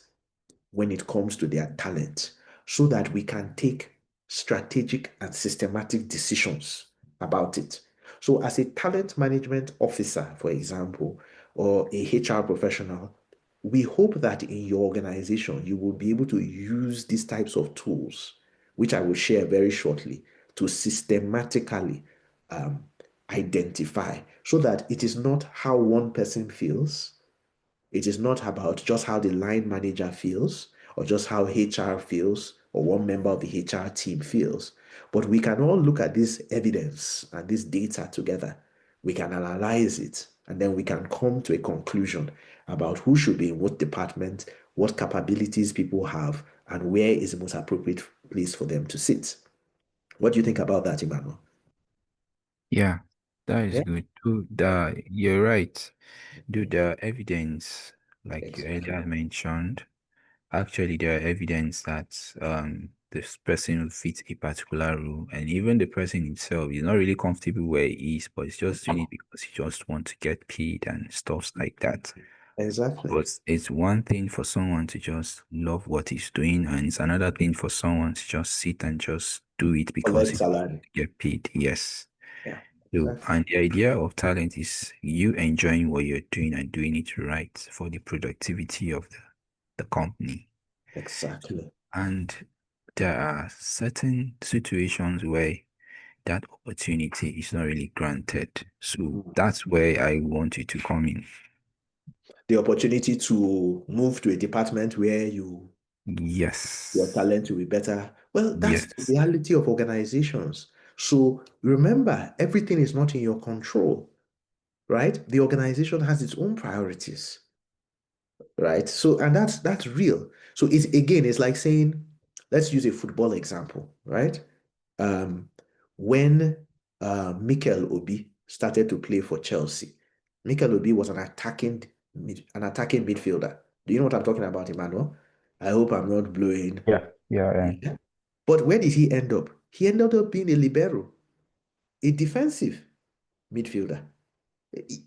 when it comes to their talent so that we can take strategic and systematic decisions about it. So, as a talent management officer, for example, or a HR professional, we hope that in your organization you will be able to use these types of tools, which I will share very shortly, to systematically um, identify so that it is not how one person feels, it is not about just how the line manager feels or just how HR feels or one member of the HR team feels. But we can all look at this evidence and this data together. We can analyze it and then we can come to a conclusion about who should be in what department, what capabilities people have, and where is the most appropriate place for them to sit. What do you think about that, Emmanuel? Yeah, that is Yeah, good. You're right. Do the evidence, like you exactly. earlier mentioned, actually there are evidence that this person will fit a particular role, and even the person himself is not really comfortable where he is, but he's just doing it because he just wants to get paid and stuff like that. Exactly. But it's one thing for someone to just love what he's doing, and it's another thing for someone to just sit and just do it because Collect he wants salary. to get paid. Yes. Yeah, So, exactly. and the idea of talent is you enjoying what you're doing and doing it right for the productivity of the company. Exactly. And there are certain situations where that opportunity is not really granted. So that's where I want you to come in. The opportunity to move to a department where your Yes. talent will be better. Well, that's the Yes. reality of organizations. So remember, everything is not in your control, right? The organization has its own priorities, right? So, and that's real. So it's again, it's like saying, let's use a football example, right? Um, when Mikel Obi started to play for Chelsea, Mikel Obi was an attacking midfielder. Do you know what I'm talking about, Emmanuel? I hope I'm not blowing. Yeah. Yeah. But where did he end up? He ended up being a libero, a defensive midfielder.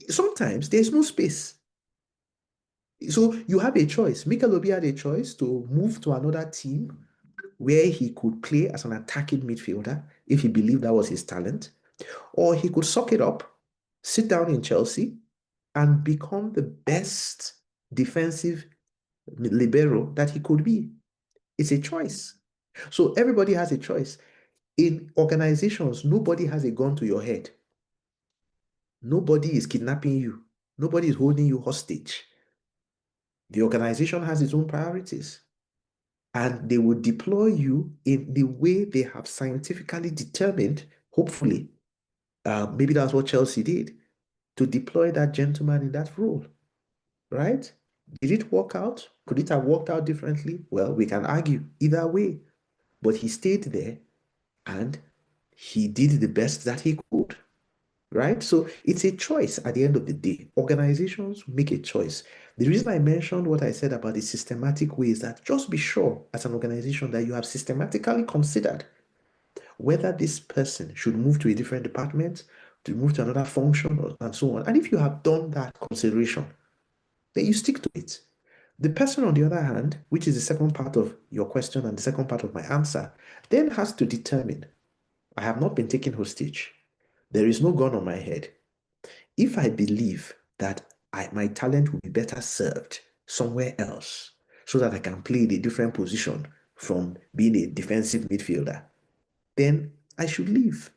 Sometimes there's no space. So you have a choice. Mikel Obi had a choice to move to another team where he could play as an attacking midfielder if he believed that was his talent, or he could suck it up, sit down in Chelsea, and become the best defensive libero that he could be. It's a choice. So everybody has a choice. In organizations, nobody has a gun to your head. Nobody is kidnapping you. Nobody is holding you hostage. The organization has its own priorities, and they will deploy you in the way they have scientifically determined, hopefully. Maybe that's what Chelsea did, to deploy that gentleman in that role, right? Did it work out? Could it have worked out differently? Well, we can argue either way, but he stayed there and he did the best that he could, right? So it's a choice at the end of the day. Organizations make a choice. The reason I mentioned what I said about the systematic way is that just be sure as an organization that you have systematically considered whether this person should move to a different department, to move to another function, and so on. And if you have done that consideration, then you stick to it. The person, on the other hand, which is the second part of your question and the second part of my answer, then has to determine, I have not been taken hostage. There is no gun on my head. If I believe that my talent will be better served somewhere else so that I can play in a different position from being a defensive midfielder, then I should leave.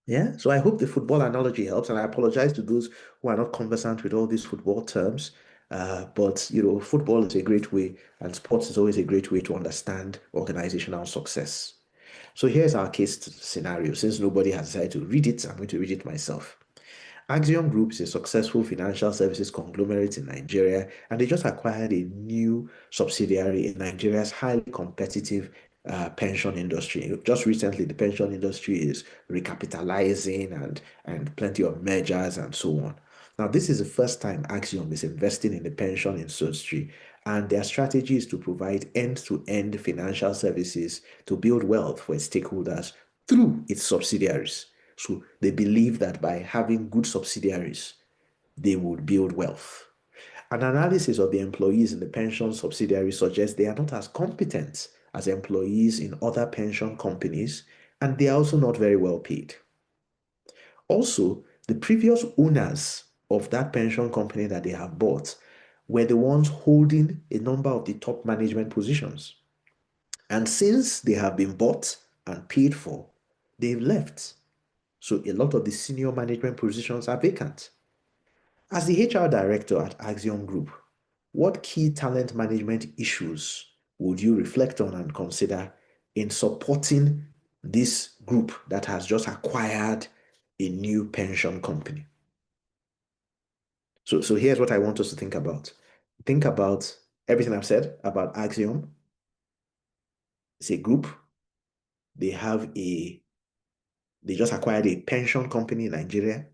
Yeah. So I hope the football analogy helps. And I apologize to those who are not conversant with all these football terms. But football is a great way, and sports is always a great way to understand organizational success. So here's our case scenario. Since nobody has decided to read it, I'm going to read it myself. Axiom Group is a successful financial services conglomerate in Nigeria, and they just acquired a new subsidiary in Nigeria's highly competitive pension industry. Just recently, the pension industry is recapitalizing and plenty of mergers and so on. Now, this is the first time Axiom is investing in the pension industry, and their strategy is to provide end-to-end financial services to build wealth for its stakeholders through its subsidiaries. So they believe that by having good subsidiaries, they would build wealth. An analysis of the employees in the pension subsidiary suggests they are not as competent as employees in other pension companies, and they are also not very well paid. Also, the previous owners of that pension company that they have bought were the ones holding a number of the top management positions. And since they have been bought and paid for, they've left. So a lot of the senior management positions are vacant. As the HR director at Axiom Group, what key talent management issues would you reflect on and consider in supporting this group that has just acquired a new pension company? So here's what I want us to think about. Think about everything I've said about Axiom. It's a group. They just acquired a pension company in Nigeria.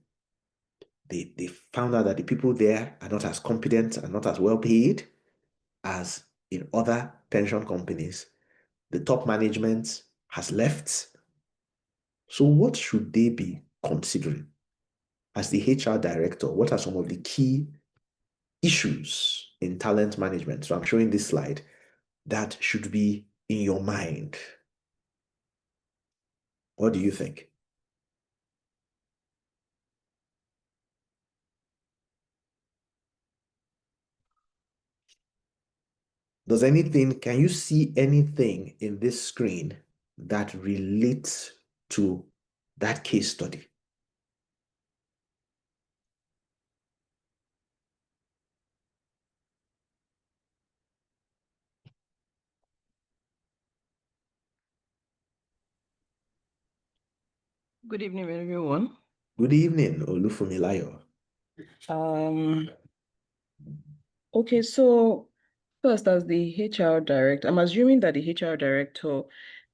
They found out that the people there are not as competent and not as well paid as in other pension companies. The top management has left. So what should they be considering? As the HR director, what are some of the key issues in talent management? So I'm showing this slide that should be in your mind. What do you think? Can you see anything in this screen that relates to that case study? Good evening, everyone. Good evening, Olufumilayo. Okay, so first, as the HR director, I'm assuming that the HR director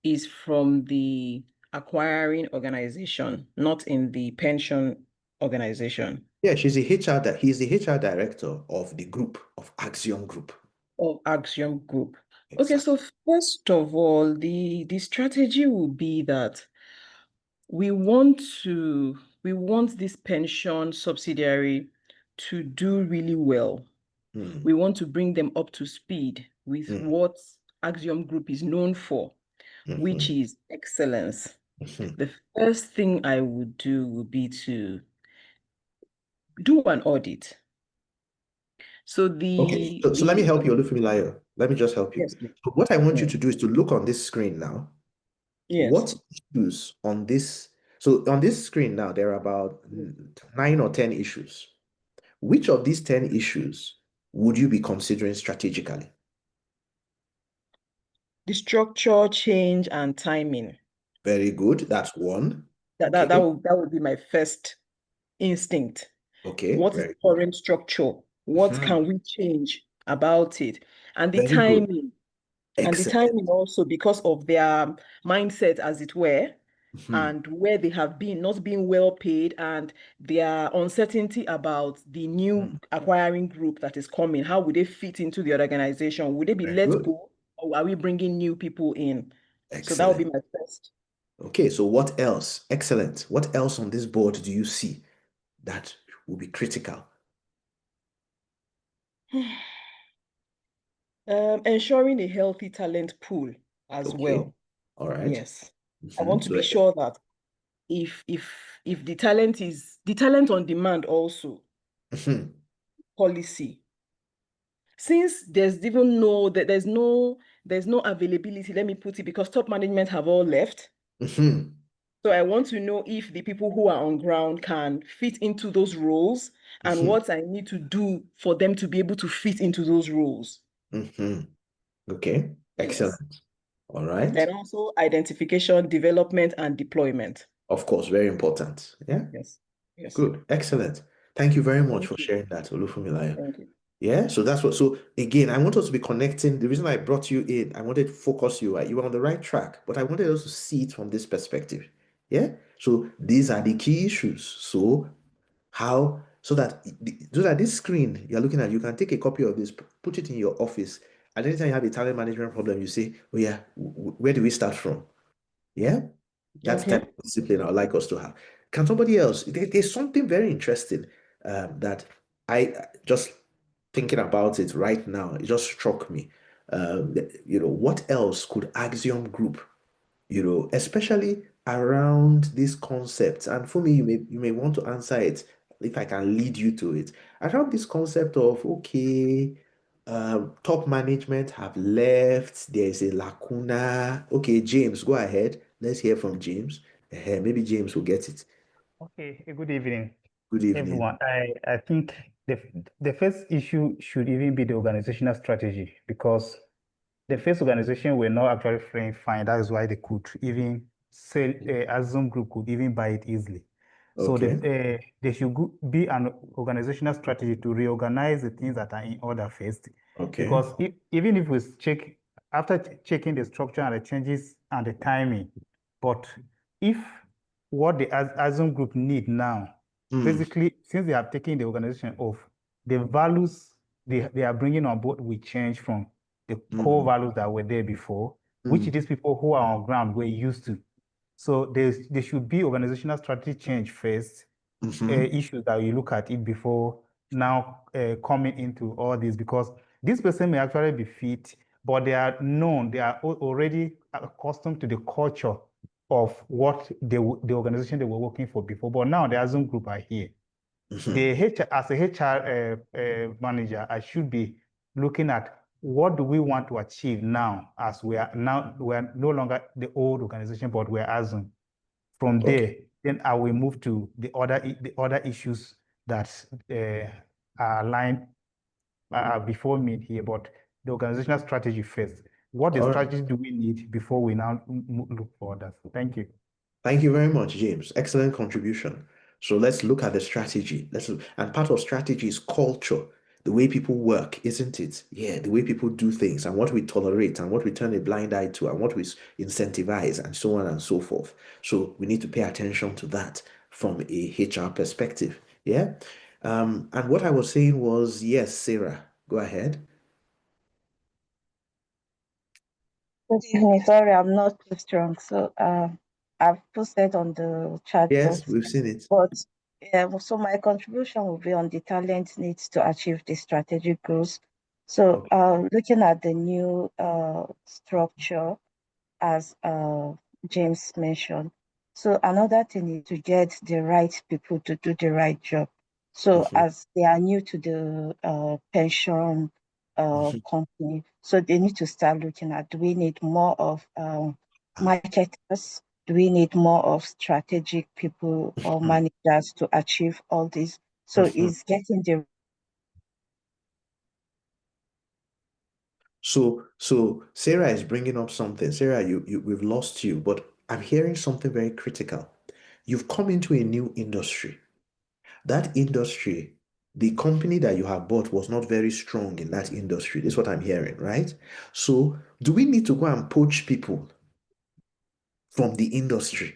is from the acquiring organization, not in the pension organization. Yeah, he's the HR director of the group, of Axiom Group. Of Axiom Group. Exactly. Okay, so first of all, the strategy will be that we want this pension subsidiary to do really well. We want to bring them up to speed with what Axiom Group is known for, which is excellence. The first thing I would do would be to do an audit. So Okay, so let me help you, Olufumilayo. Let me just help you. Yes, please. So what I want you to do is to look on this screen now. Yes. What issues on this? So on this screen now, there are about 9 or 10 issues. Which of these 10 issues would you be considering strategically? The structure, change, and timing. Very good. That's one. That would be my first instinct. Okay. What is the current structure? What can we change about it? And the timing. And the timing also, because of their mindset, as it were, and where they have been not being well paid, and their uncertainty about the new acquiring group that is coming. How would they fit into the organization? Would they be let go, or are we bringing new people in? Excellent. So that would be my first. Okay, so what else? Excellent. What else on this board do you see that will be critical? Ensuring a healthy talent pool as well. All right. Yes. I want to be sure that if the talent on demand also policy, since there's no availability, let me put it, because top management have all left. So I want to know if the people who are on ground can fit into those roles and what I need to do for them to be able to fit into those roles. Okay, excellent. Yes. All right. And also identification, development, and deployment. Of course, very important. Yeah. Yes. Yes. Good. Excellent. Thank you very much for sharing that, Olufumilayo. Thank you. Yeah. So that's what. So again, I want us to be connecting. The reason I brought you in, I wanted to focus you. You were on the right track, but I wanted us to see it from this perspective. Yeah. So these are the key issues. So that this screen you're looking at, you can take a copy of this, put it in your office. And anytime you have a talent management problem, you say, oh yeah, where do we start from? Yeah. That's the type of discipline I'd like us to have. Can somebody else? There's something very interesting that I just thinking about it right now. It just struck me. What else could Axiom Group, especially around these concepts? And for me, you may want to answer it if I can lead you to it. Around this concept of top management have left. There is a lacuna. Okay, James, go ahead. Let's hear from James. Maybe James will get it. Okay, good evening. Good evening, everyone. I think the first issue should even be the organizational strategy, because the first organization were not actually faring fine. That is why they could even sell, Axiom Group could even buy it easily. So Okay. there should be an organizational strategy to reorganize the things that are in order first. Okay. Because even if we check, after checking the structure and the changes and the timing, but if what the ASUM group need now, basically, since they have taken the organization off, the values they are bringing on board will change from the core values that were there before, which these people who are on ground were used to. So there should be organizational strategy change first, issues that you look at it before now coming into all this, because this person may actually be fit, but they are known, they are already accustomed to the culture of what the organization they were working for before. But now the ASUM group are here. As a HR manager, I should be looking at what do we want to achieve now, as we are no longer the old organization, but we're ASUM. From there, then I will move to the other issues that are aligned before me here, but the organizational strategy first. What strategy do we need before we now look for that? Thank you. Thank you very much, James. Excellent contribution. So let's look at the strategy. And part of strategy is culture, the way people work, isn't it? Yeah, the way people do things and what we tolerate and what we turn a blind eye to and what we incentivize and so on and so forth. So we need to pay attention to that from a HR perspective. Yeah. And what I was saying was, yes, Sarah, go ahead. Good evening. Sorry, I'm not too strong. So I've posted on the chat Yes, box. we've seen it. But so my contribution will be on the talent needs to achieve the strategic goals. So looking at the new structure, as James mentioned. So another thing is to get the right people to do the right job. So as they are new to the pension company, so they need to start looking at, do we need more of marketers? Do we need more of strategic people or managers to achieve all this? So it's getting the So Sarah is bringing up something. Sarah, we've lost you, but I'm hearing something very critical. You've come into a new industry. That industry, the company that you have bought was not very strong in that industry. This is what I'm hearing, right? So do we need to go and poach people from the industry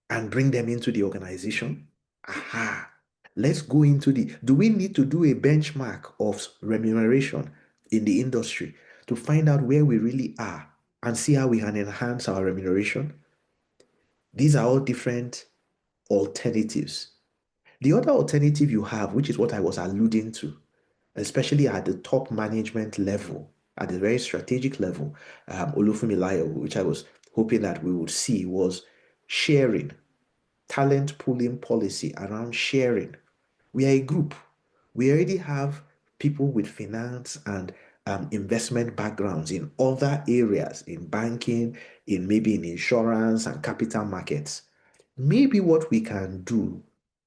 and bring them into the organization? Aha. Let's go into do we need to do a benchmark of remuneration in the industry to find out where we really are and see how we can enhance our remuneration? These are all different alternatives. The other alternative you have, which is what I was alluding to, especially at the top management level, at the very strategic level, Olufumilayo, which I was hoping that we would see, was sharing, talent pooling policy around sharing. We are a group. We already have people with finance and investment backgrounds in other areas, in banking, maybe in insurance and capital markets. Maybe what we can do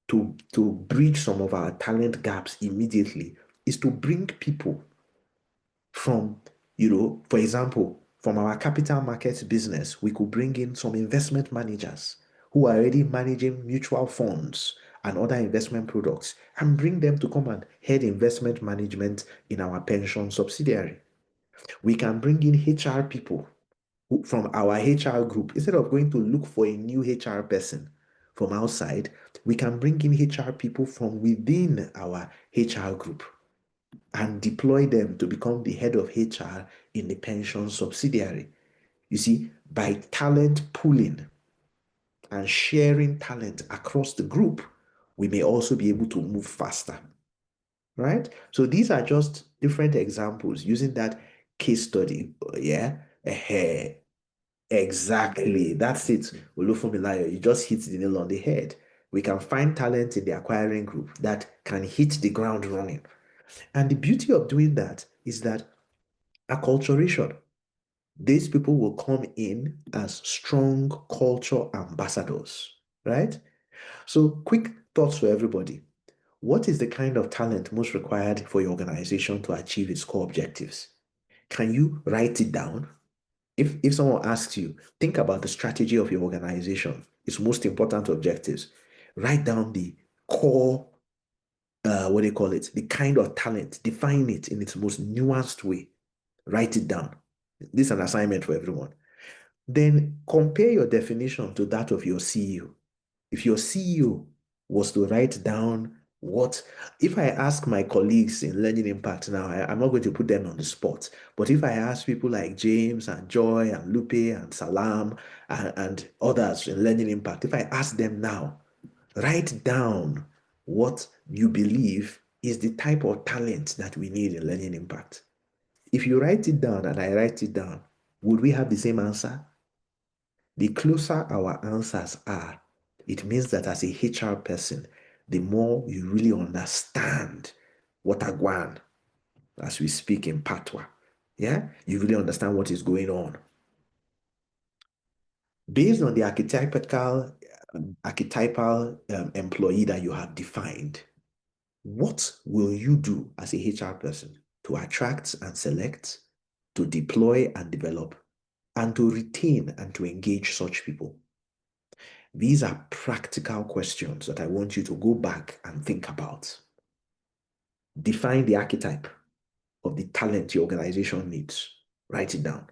to bridge some of our talent gaps immediately is to bring people from, for example, from our capital markets business, we could bring in some investment managers who are already managing mutual funds and other investment products and bring them to come and head investment management in our pension subsidiary. We can bring in HR people from our HR group. Instead of going to look for a new HR person from outside, we can bring in HR people from within our HR group and deploy them to become the head of HR in the pension subsidiary. You see, by talent pooling and sharing talent across the group, we may also be able to move faster, right? So these are just different examples using that case study. Yeah, exactly. That's it. Olufumilayo, you just hit the nail on the head. We can find talent in the acquiring group that can hit the ground running. And the beauty of doing that is that acculturation, these people will come in as strong culture ambassadors, right? So quick thoughts for everybody. What is the kind of talent most required for your organization to achieve its core objectives? Can you write it down? If someone asks you, think about the strategy of your organization, its most important objectives. Write down the core, what do you call it? The kind of talent. Define it in its most nuanced way. Write it down. This is an assignment for everyone. Then compare your definition to that of your CEO. If your CEO was to write down what, if I ask my colleagues in Learning Impact now, I'm not going to put them on the spot, but if I ask people like James and Joy and Lupe and Salam and others in Learning Impact, if I ask them now, write down what you believe is the type of talent that we need in Learning Impact. If you write it down and I write it down, would we have the same answer? The closer our answers are, it means that as a HR person, the more you really understand what Agwan, as we speak in Patois, yeah, you really understand what is going on. Based on the archetypal employee that you have defined, what will you do as a HR person to attract and select, to deploy and develop, and to retain and to engage such people? These are practical questions that I want you to go back and think about. Define the archetype of the talent your organization needs. Write it down.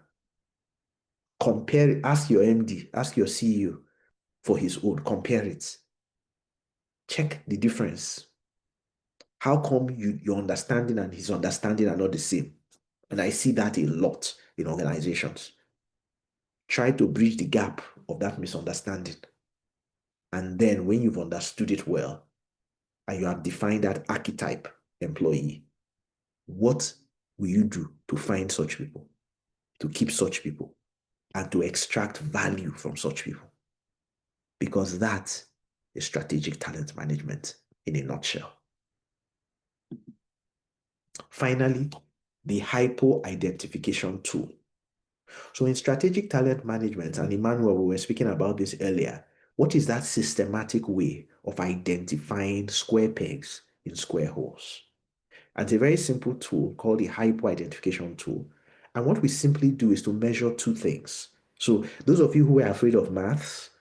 Compare it. Ask your MD, ask your CEO for his own. Compare it. Check the difference. How come your understanding and his understanding are not the same? And I see that a lot in organizations. Try to bridge the gap of that misunderstanding. And then when you've understood it well, and you have defined that archetype employee, what will you do to find such people, to keep such people, and to extract value from such people? Because that is strategic talent management in a nutshell. Finally, the hypo-identification tool. So in strategic talent management, and Emmanuel, we were speaking about this earlier, what is that systematic way of identifying square pegs in square holes? And it's a very simple tool called the hypo-identification tool. And what we simply do is to measure two things. So those of you who are afraid of maths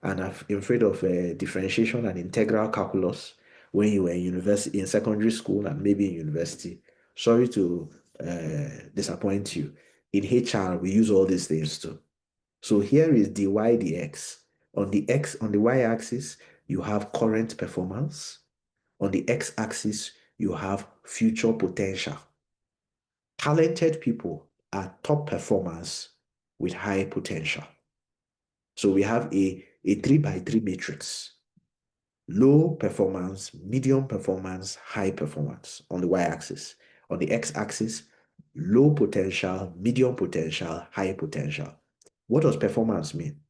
and are afraid of differentiation and integral calculus when you were in university, in secondary school and maybe in university, sorry to disappoint you. In HR, we use all these things too. So here is dy dx. On the y-axis, you have current performance. On the x-axis, you have future potential. Talented people are top performers with high potential. So we have a 3x3 matrix. Low performance, medium performance, high performance on the y-axis. On the x-axis, low potential, medium potential, high potential. What does performance mean?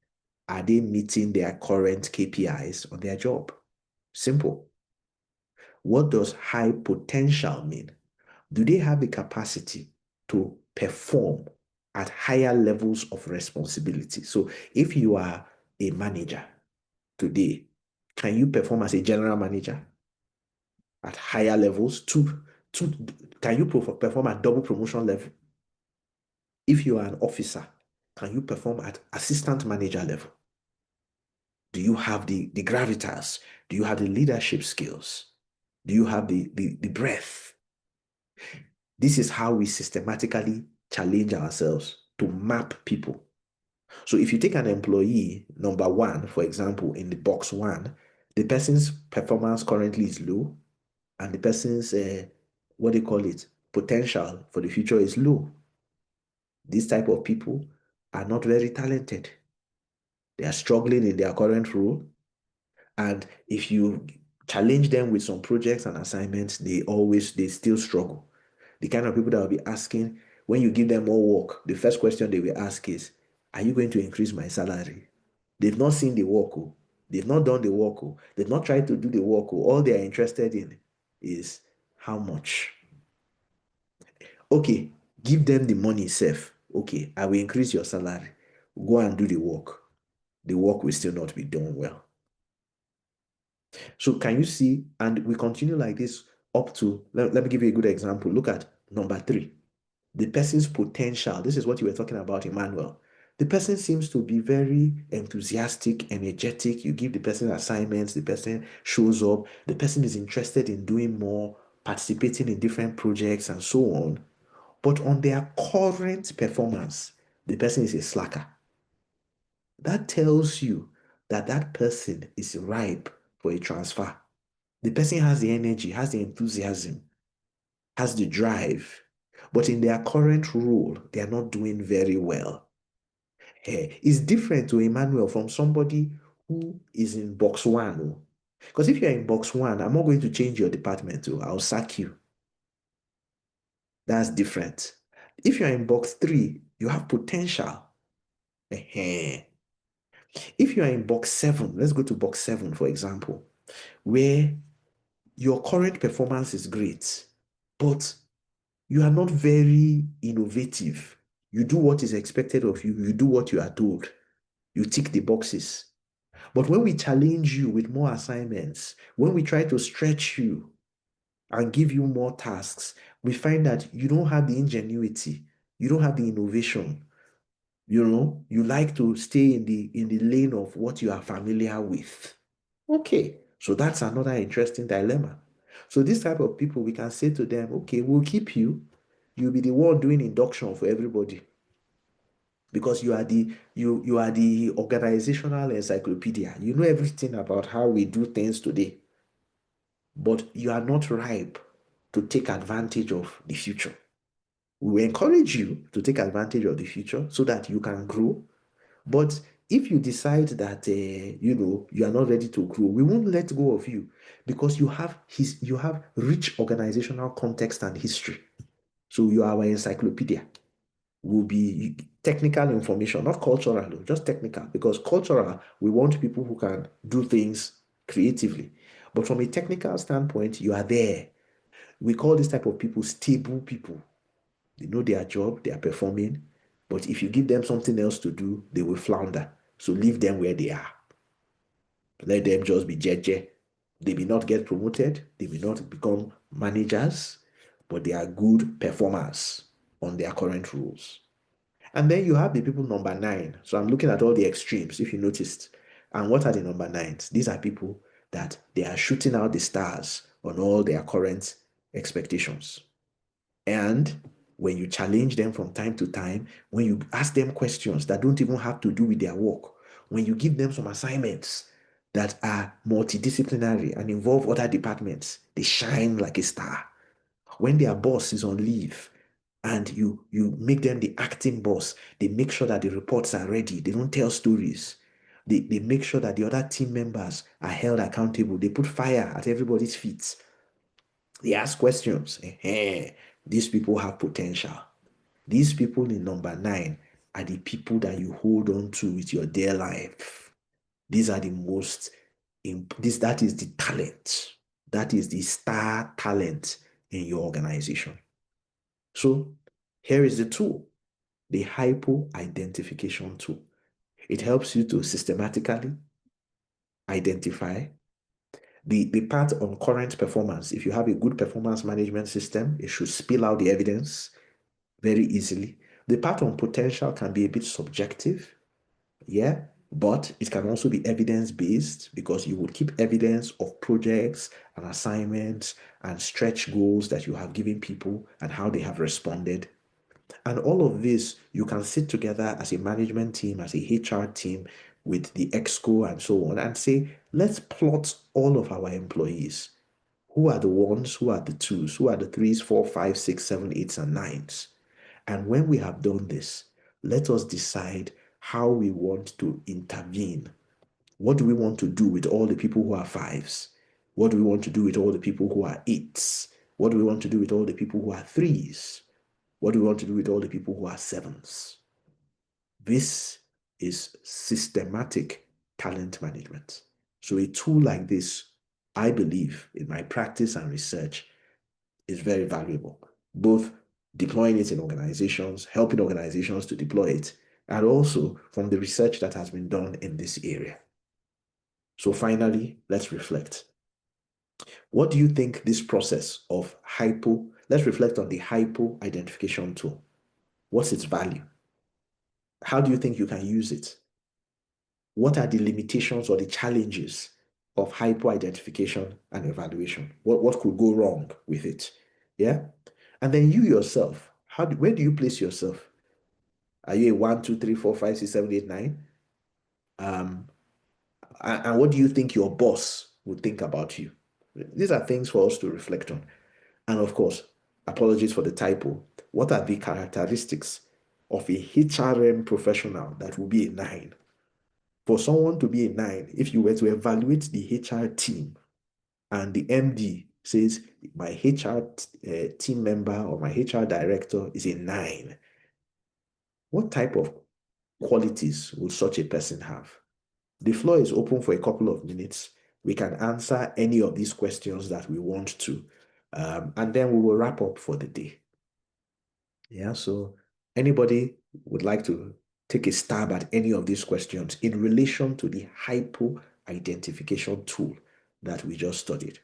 Are they meeting their current KPIs on their job? Simple. What does high potential mean? Do they have the capacity to perform at higher levels of responsibility? So if you are a manager today, can you perform as a general manager at higher levels? Can you perform at double promotion level? If you are an officer, can you perform at assistant manager level? Do you have the gravitas? Do you have the leadership skills? Do you have the breadth? This is how we systematically challenge ourselves to map people. So if you take an employee, number one, for example, in the box one, the person's performance currently is low, and the person's, potential for the future is low. These type of people are not very talented. They are struggling in their current role. And if you challenge them with some projects and assignments, they still struggle. The kind of people that will be asking, when you give them more work, the first question they will ask is, are you going to increase my salary? They've not seen the work. They've not done the work. They've not tried to do the work. All they are interested in is how much. Okay, give them the money safe. Okay, I will increase your salary. Go and do the work. The work will still not be done well. So can you see, and we continue like this up to, let me give you a good example. Look at number 3, the person's potential. This is what you were talking about, Emmanuel. The person seems to be very enthusiastic, energetic. You give the person assignments, the person shows up, the person is interested in doing more, participating in different projects and so on. But on their current performance, the person is a slacker. That tells you that that person is ripe for a transfer. The person has the energy, has the enthusiasm, has the drive, but in their current role, they are not doing very well. It's different to Emmanuel from somebody who is in box one. Because if you're in box one, I'm not going to change your department. I'll sack you. That's different. If you're in box three, you have potential. If you are in box seven, let's go to box seven, for example, where your current performance is great, but you are not very innovative. You do what is expected of you. You do what you are told. You tick the boxes. But when we challenge you with more assignments, when we try to stretch you and give you more tasks, we find that you don't have the ingenuity. You don't have the innovation. You like to stay in the lane of what you are familiar with. Okay, so that's another interesting dilemma. So this type of people, we can say to them, okay, we'll keep you. You'll be the one doing induction for everybody because you are the organizational encyclopedia. You know everything about how we do things today, but you are not ripe to take advantage of the future. We will encourage you to take advantage of the future so that you can grow. But if you decide that you are not ready to grow, we won't let go of you because you have rich organizational context and history. So you are our encyclopedia. Will be technical information, not cultural, just technical. Because cultural, we want people who can do things creatively. But from a technical standpoint, you are there. We call this type of people stable people. They know their job, they are performing. But if you give them something else to do, they will flounder. So leave them where they are. Let them just be jeje. They may not get promoted, they may not become managers, but they are good performers on their current roles. And then you have the people number 9. So I'm looking at all the extremes, if you noticed. And what are the number 9s? These are people that they are shooting out the stars on all their current expectations. And when you challenge them from time to time, when you ask them questions that don't even have to do with their work, when you give them some assignments that are multidisciplinary and involve other departments, they shine like a star. When their boss is on leave and you make them the acting boss, they make sure that the reports are ready. They don't tell stories. They make sure that the other team members are held accountable. They put fire at everybody's feet. They ask questions. These people have potential. These people in number 9 are the people that you hold on to with your dear life. These are the most, that is the talent. That is the star talent in your organization. So here is the tool, the hypo identification tool. It helps you to systematically identify the part on current performance. If you have a good performance management system, it should spill out the evidence very easily. The part on potential can be a bit subjective, yeah, but it can also be evidence-based because you would keep evidence of projects and assignments and stretch goals that you have given people and how they have responded. And all of this, you can sit together as a management team, as a HR team with the EXCO and so on and say, let's plot all of our employees. Who are the ones, who are the twos, who are the 3s, 4, 5, 6, 7, 8s, and 9s? And when we have done this, let us decide how we want to intervene. What do we want to do with all the people who are 5s? What do we want to do with all the people who are 8s? What do we want to do with all the people who are 3s? What do we want to do with all the people who are 7s? This is systematic talent management. So a tool like this, I believe, in my practice and research, is very valuable, both deploying it in organizations, helping organizations to deploy it, and also from the research that has been done in this area. So finally, let's reflect. What do you think this process of let's reflect on the hypo identification tool. What's its value? how do you think you can use it? What are the limitations or the challenges of hypo-identification and evaluation? What could go wrong with it? Yeah. And then you yourself, where do you place yourself? Are you a 1, 2, 3, 4, 5, 6, 7, 8, 9? And what do you think your boss would think about you? These are things for us to reflect on. And of course, apologies for the typo. What are the characteristics of a HRM professional that will be a 9? For someone to be a 9, if you were to evaluate the HR team and the MD says, my HR team member or my HR director is a 9, what type of qualities would such a person have? The floor is open for a couple of minutes. We can answer any of these questions that we want to, and then we will wrap up for the day. Yeah, so anybody would like to take a stab at any of these questions in relation to the hypo identification tool that we just studied?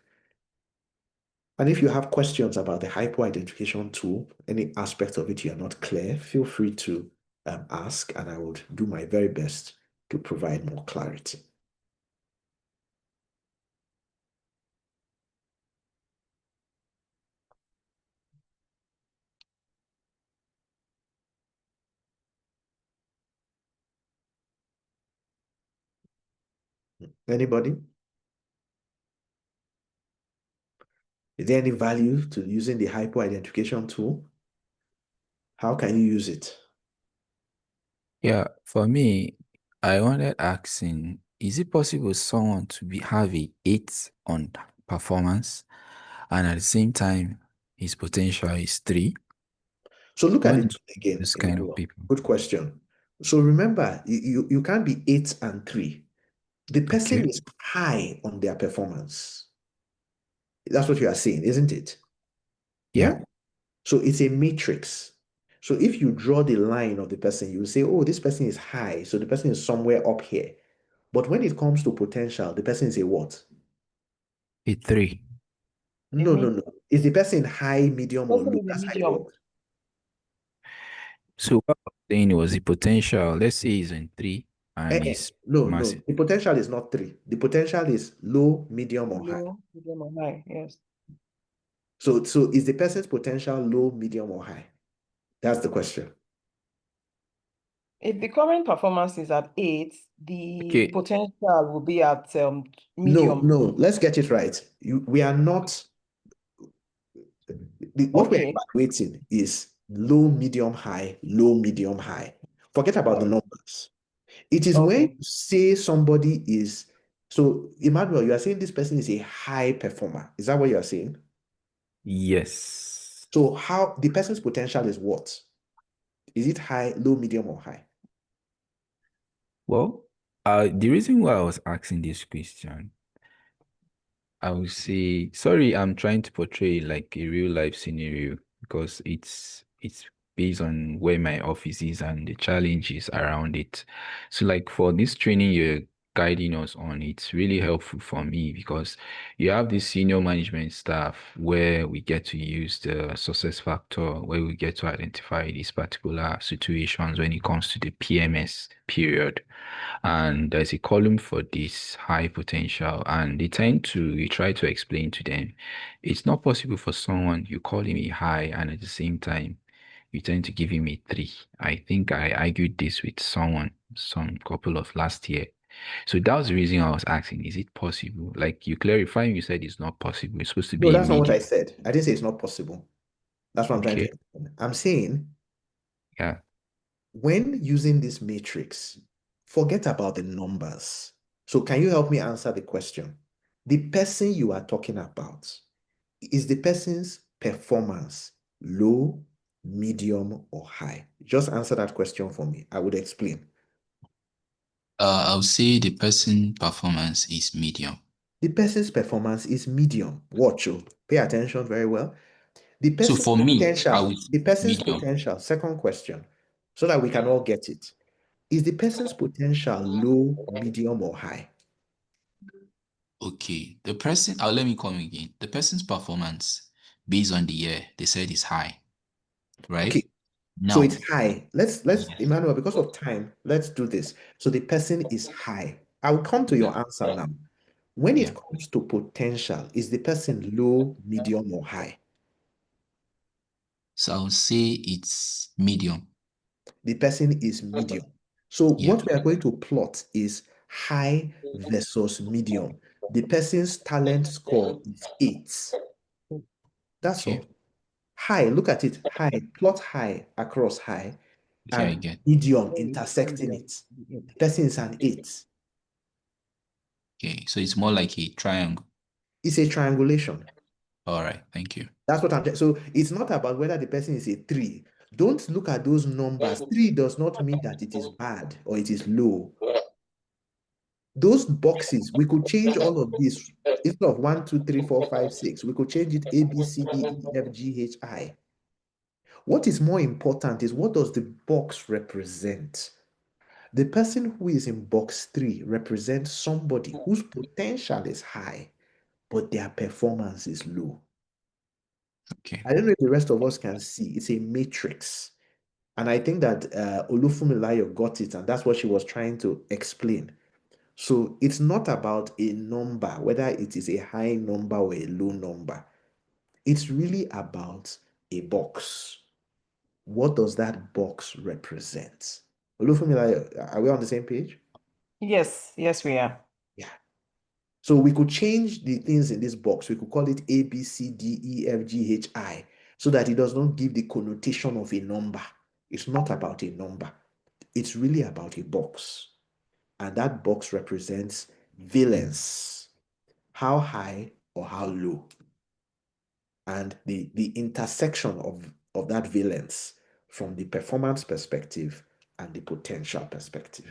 And if you have questions about the hypo identification tool, any aspect of it you're not clear, feel free to ask, and I would do my very best to provide more clarity. Anybody? Is there any value to using the hypo identification tool? How can you use it? Yeah, for me, I wanted asking, is it possible someone to have a 8 on performance and at the same time his potential is 3? So look at What it do again, this kind of people? Good question. So remember, you can't be 8 and 3. The person Okay. is high on their performance. That's what you are saying, isn't it? Yeah. So it's a matrix. So if you draw the line of the person, you will say, oh, this person is high. So the person is somewhere up here. But when it comes to potential, the person is a what? A 3. No. Is the person high, medium, or low? That's how it works. So what I'm saying was the potential, let's say he's in 3 and he's No. massive. The potential is not 3. The potential is low, medium, or high. Low, medium, or high, yes. So is the person's potential low, medium, or high? That's the question. If the current performance is at 8, the potential will be at medium. No. Let's get it right. We are not. What we're evaluating is low, medium, high, low, medium, high. Forget about the numbers. It is when you say somebody is. So, Emmanuel, you are saying this person is a high performer. Is that what you are saying? Yes. So, how the person's potential is what? Is it high, low, medium, or high? Well, the reason why I was asking this question, I would say, sorry, I'm trying to portray like a real life scenario because it's based on where my office is and the challenges around it. So like for this training you're guiding us on, it's really helpful for me because you have this senior management staff where we get to use the success factor, where we get to identify these particular situations when it comes to the PMS period. And there's a column for this high potential, and they tend to, you try to explain to them, it's not possible for someone, you call him a high, and at the same time, you tend to give him a 3. I think I argued this with someone, some couple of last year. So that was the reason I was asking, is it possible? Like you clarifying, you said it's not possible. It's supposed to be No, that's not what I medium. said. I didn't say it's not possible. That's what I'm trying to explain. I'm saying, yeah, when using this matrix, forget about the numbers. So can you help me answer the question? The person you are talking about, is the person's performance low, medium, or high? Just answer that question for me. I would explain. I would say the person performance is medium. The person's performance is medium. Watch you. Pay attention very well. The So person's for me, potential. The person's medium. potential. Second question, so that we can all get it. Is the person's potential low, medium, or high? Okay, the person, let me come again. The person's performance based on the year, they said is high, right? Okay. So No. it's high. Let's Yes. Emmanuel, because of time, let's do this. So the person is high. I'll come to your answer now. When Yeah. it comes to potential, is the person low, medium, or high? So I would say it's medium. The person is medium. So Yeah. what we are going to plot is high versus medium. The person's talent score is 8. That's Okay. all. High, look at it. High, plot high across high, Okay, I and get. medium intersecting it. The person is an 8. Okay, so it's more like a triangle. It's a triangulation. All right, thank you. That's what I'm saying. So it's not about whether the person is a 3. Don't look at those numbers. 3 does not mean that it is bad or it is low. Those boxes, we could change all of this. Instead of 1, 2, 3, 4, 5, 6, we could change it A, B, C, D, E, F, G, H, I. What is more important is, what does the box represent? The person who is in box 3 represents somebody whose potential is high, but their performance is low. Okay. I don't know if the rest of us can see. It's a matrix. And I think that Olufumilayo got it, and that's what she was trying to explain. So it's not about a number, whether it is a high number or a low number. It's really about a box. What does that box represent? Olufumilayo, are we on the same page? Yes, we are. Yeah. So we could change the things in this box. We could call it A, B, C, D, E, F, G, H, I, so that it does not give the connotation of a number. It's not about a number. It's really about a box. And that box represents valence, how high or how low. And the intersection of that valence from the performance perspective and the potential perspective.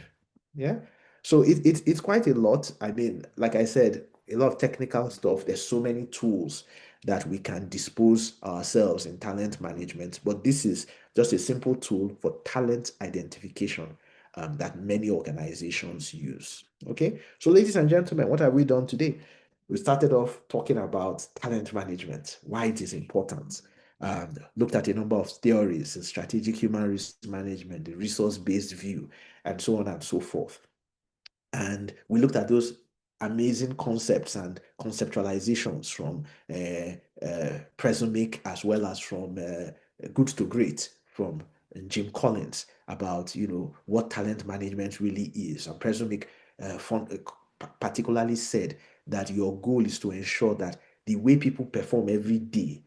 Yeah. So it's quite a lot. I mean, like I said, a lot of technical stuff. There's so many tools that we can dispose ourselves in talent management, but this is just a simple tool for talent identification that many organizations use. Okay. So, ladies and gentlemen, what have we done today? We started off talking about talent management, why it is important. Looked at a number of theories in strategic human resource management, the resource-based view, and so on and so forth. And we looked at those amazing concepts and conceptualizations from Presumic, as well as from Good to Great, from Jim Collins, about what talent management really is. And Presumic particularly said that your goal is to ensure that the way people perform every day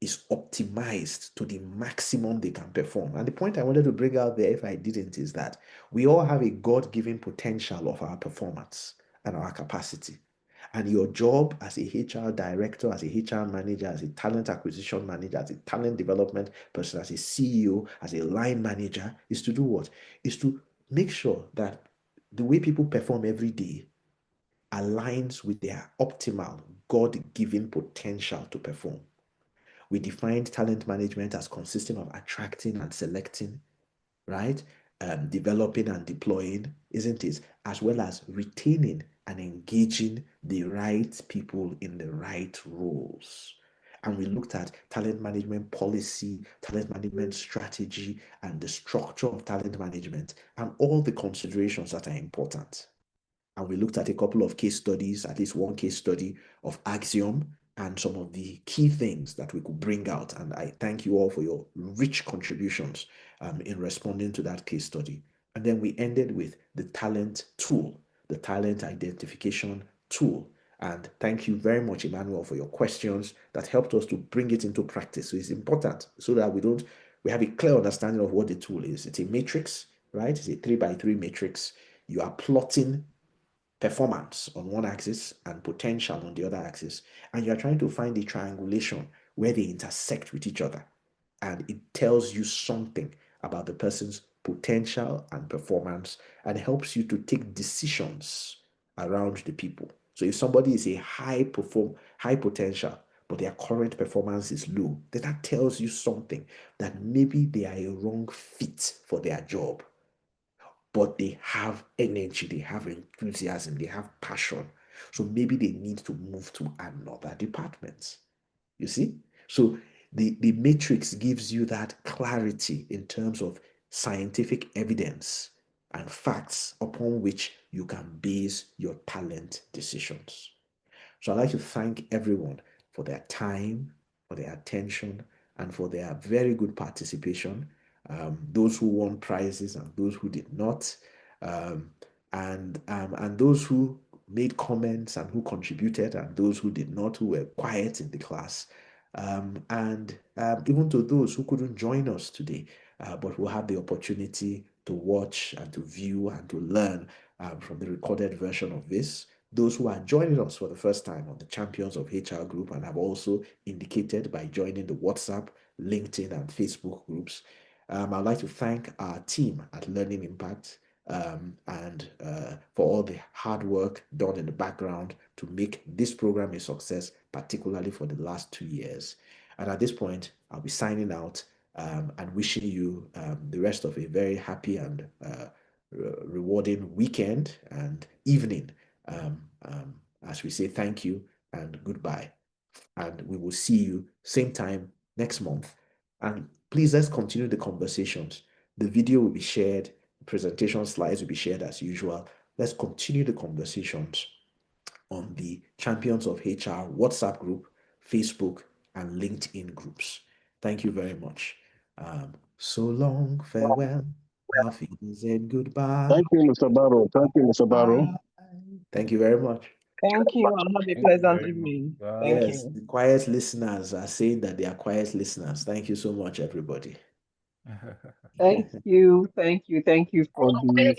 is optimized to the maximum they can perform. And the point I wanted to bring out there, if I didn't, is that we all have a God-given potential of our performance and our capacity. And your job as a HR director, as a HR manager, as a talent acquisition manager, as a talent development person, as a CEO, as a line manager, is to do what? Is to make sure that the way people perform every day aligns with their optimal God-given potential to perform. We defined talent management as consisting of attracting and selecting, right? Developing and deploying, isn't it? As well as retaining and engaging the right people in the right roles. And we looked at talent management policy, talent management strategy, and the structure of talent management, and all the considerations that are important. And we looked at a couple of case studies, at least one case study of Axiom, and some of the key things that we could bring out. And I thank you all for your rich contributions in responding to that case study. And then we ended with the talent tool, the talent identification tool. And thank you very much, Emmanuel, for your questions that helped us to bring it into practice. So it's important so that we have a clear understanding of what the tool is. It's a matrix, right? It's a 3x3 matrix. You are plotting performance on one axis and potential on the other axis, and you're trying to find a triangulation where they intersect with each other, and it tells you something about the person's potential and performance and helps you to take decisions around the people. So if somebody is a high potential, but their current performance is low, then that tells you something, that maybe they are a wrong fit for their job, but they have energy, they have enthusiasm, they have passion. So maybe they need to move to another department. You see? So The matrix gives you that clarity in terms of scientific evidence and facts upon which you can base your talent decisions. So I'd like to thank everyone for their time, for their attention, and for their very good participation. Those who won prizes and those who did not, and those who made comments and who contributed, and those who did not, who were quiet in the class, and even to those who couldn't join us today, but who had the opportunity to watch and to view and to learn from the recorded version of this. Those who are joining us for the first time on the Champions of HR group and have also indicated by joining the WhatsApp, LinkedIn, and Facebook groups. I'd like to thank our team at Learning Impact and for all the hard work done in the background to make this program a success, particularly for the last 2 years. And at this point, I'll be signing out and wishing you the rest of a very happy and rewarding weekend and evening as we say thank you and goodbye. And we will see you same time next month. And please, let's continue the conversations. The video will be shared, the presentation slides will be shared as usual. Let's continue the conversations on the Champions of HR WhatsApp group, Facebook, and LinkedIn groups. Thank you very much. So long, farewell, auf Wiedersehen, goodbye. Thank you, Mr. Barrow. Thank you, Mr. Barrow. Thank you very much. Thank you, and have a pleasant evening. Thank Yes, you. the quiet listeners are saying that they are quiet listeners. Thank you so much, everybody. Thank you. Thank you. Thank you for the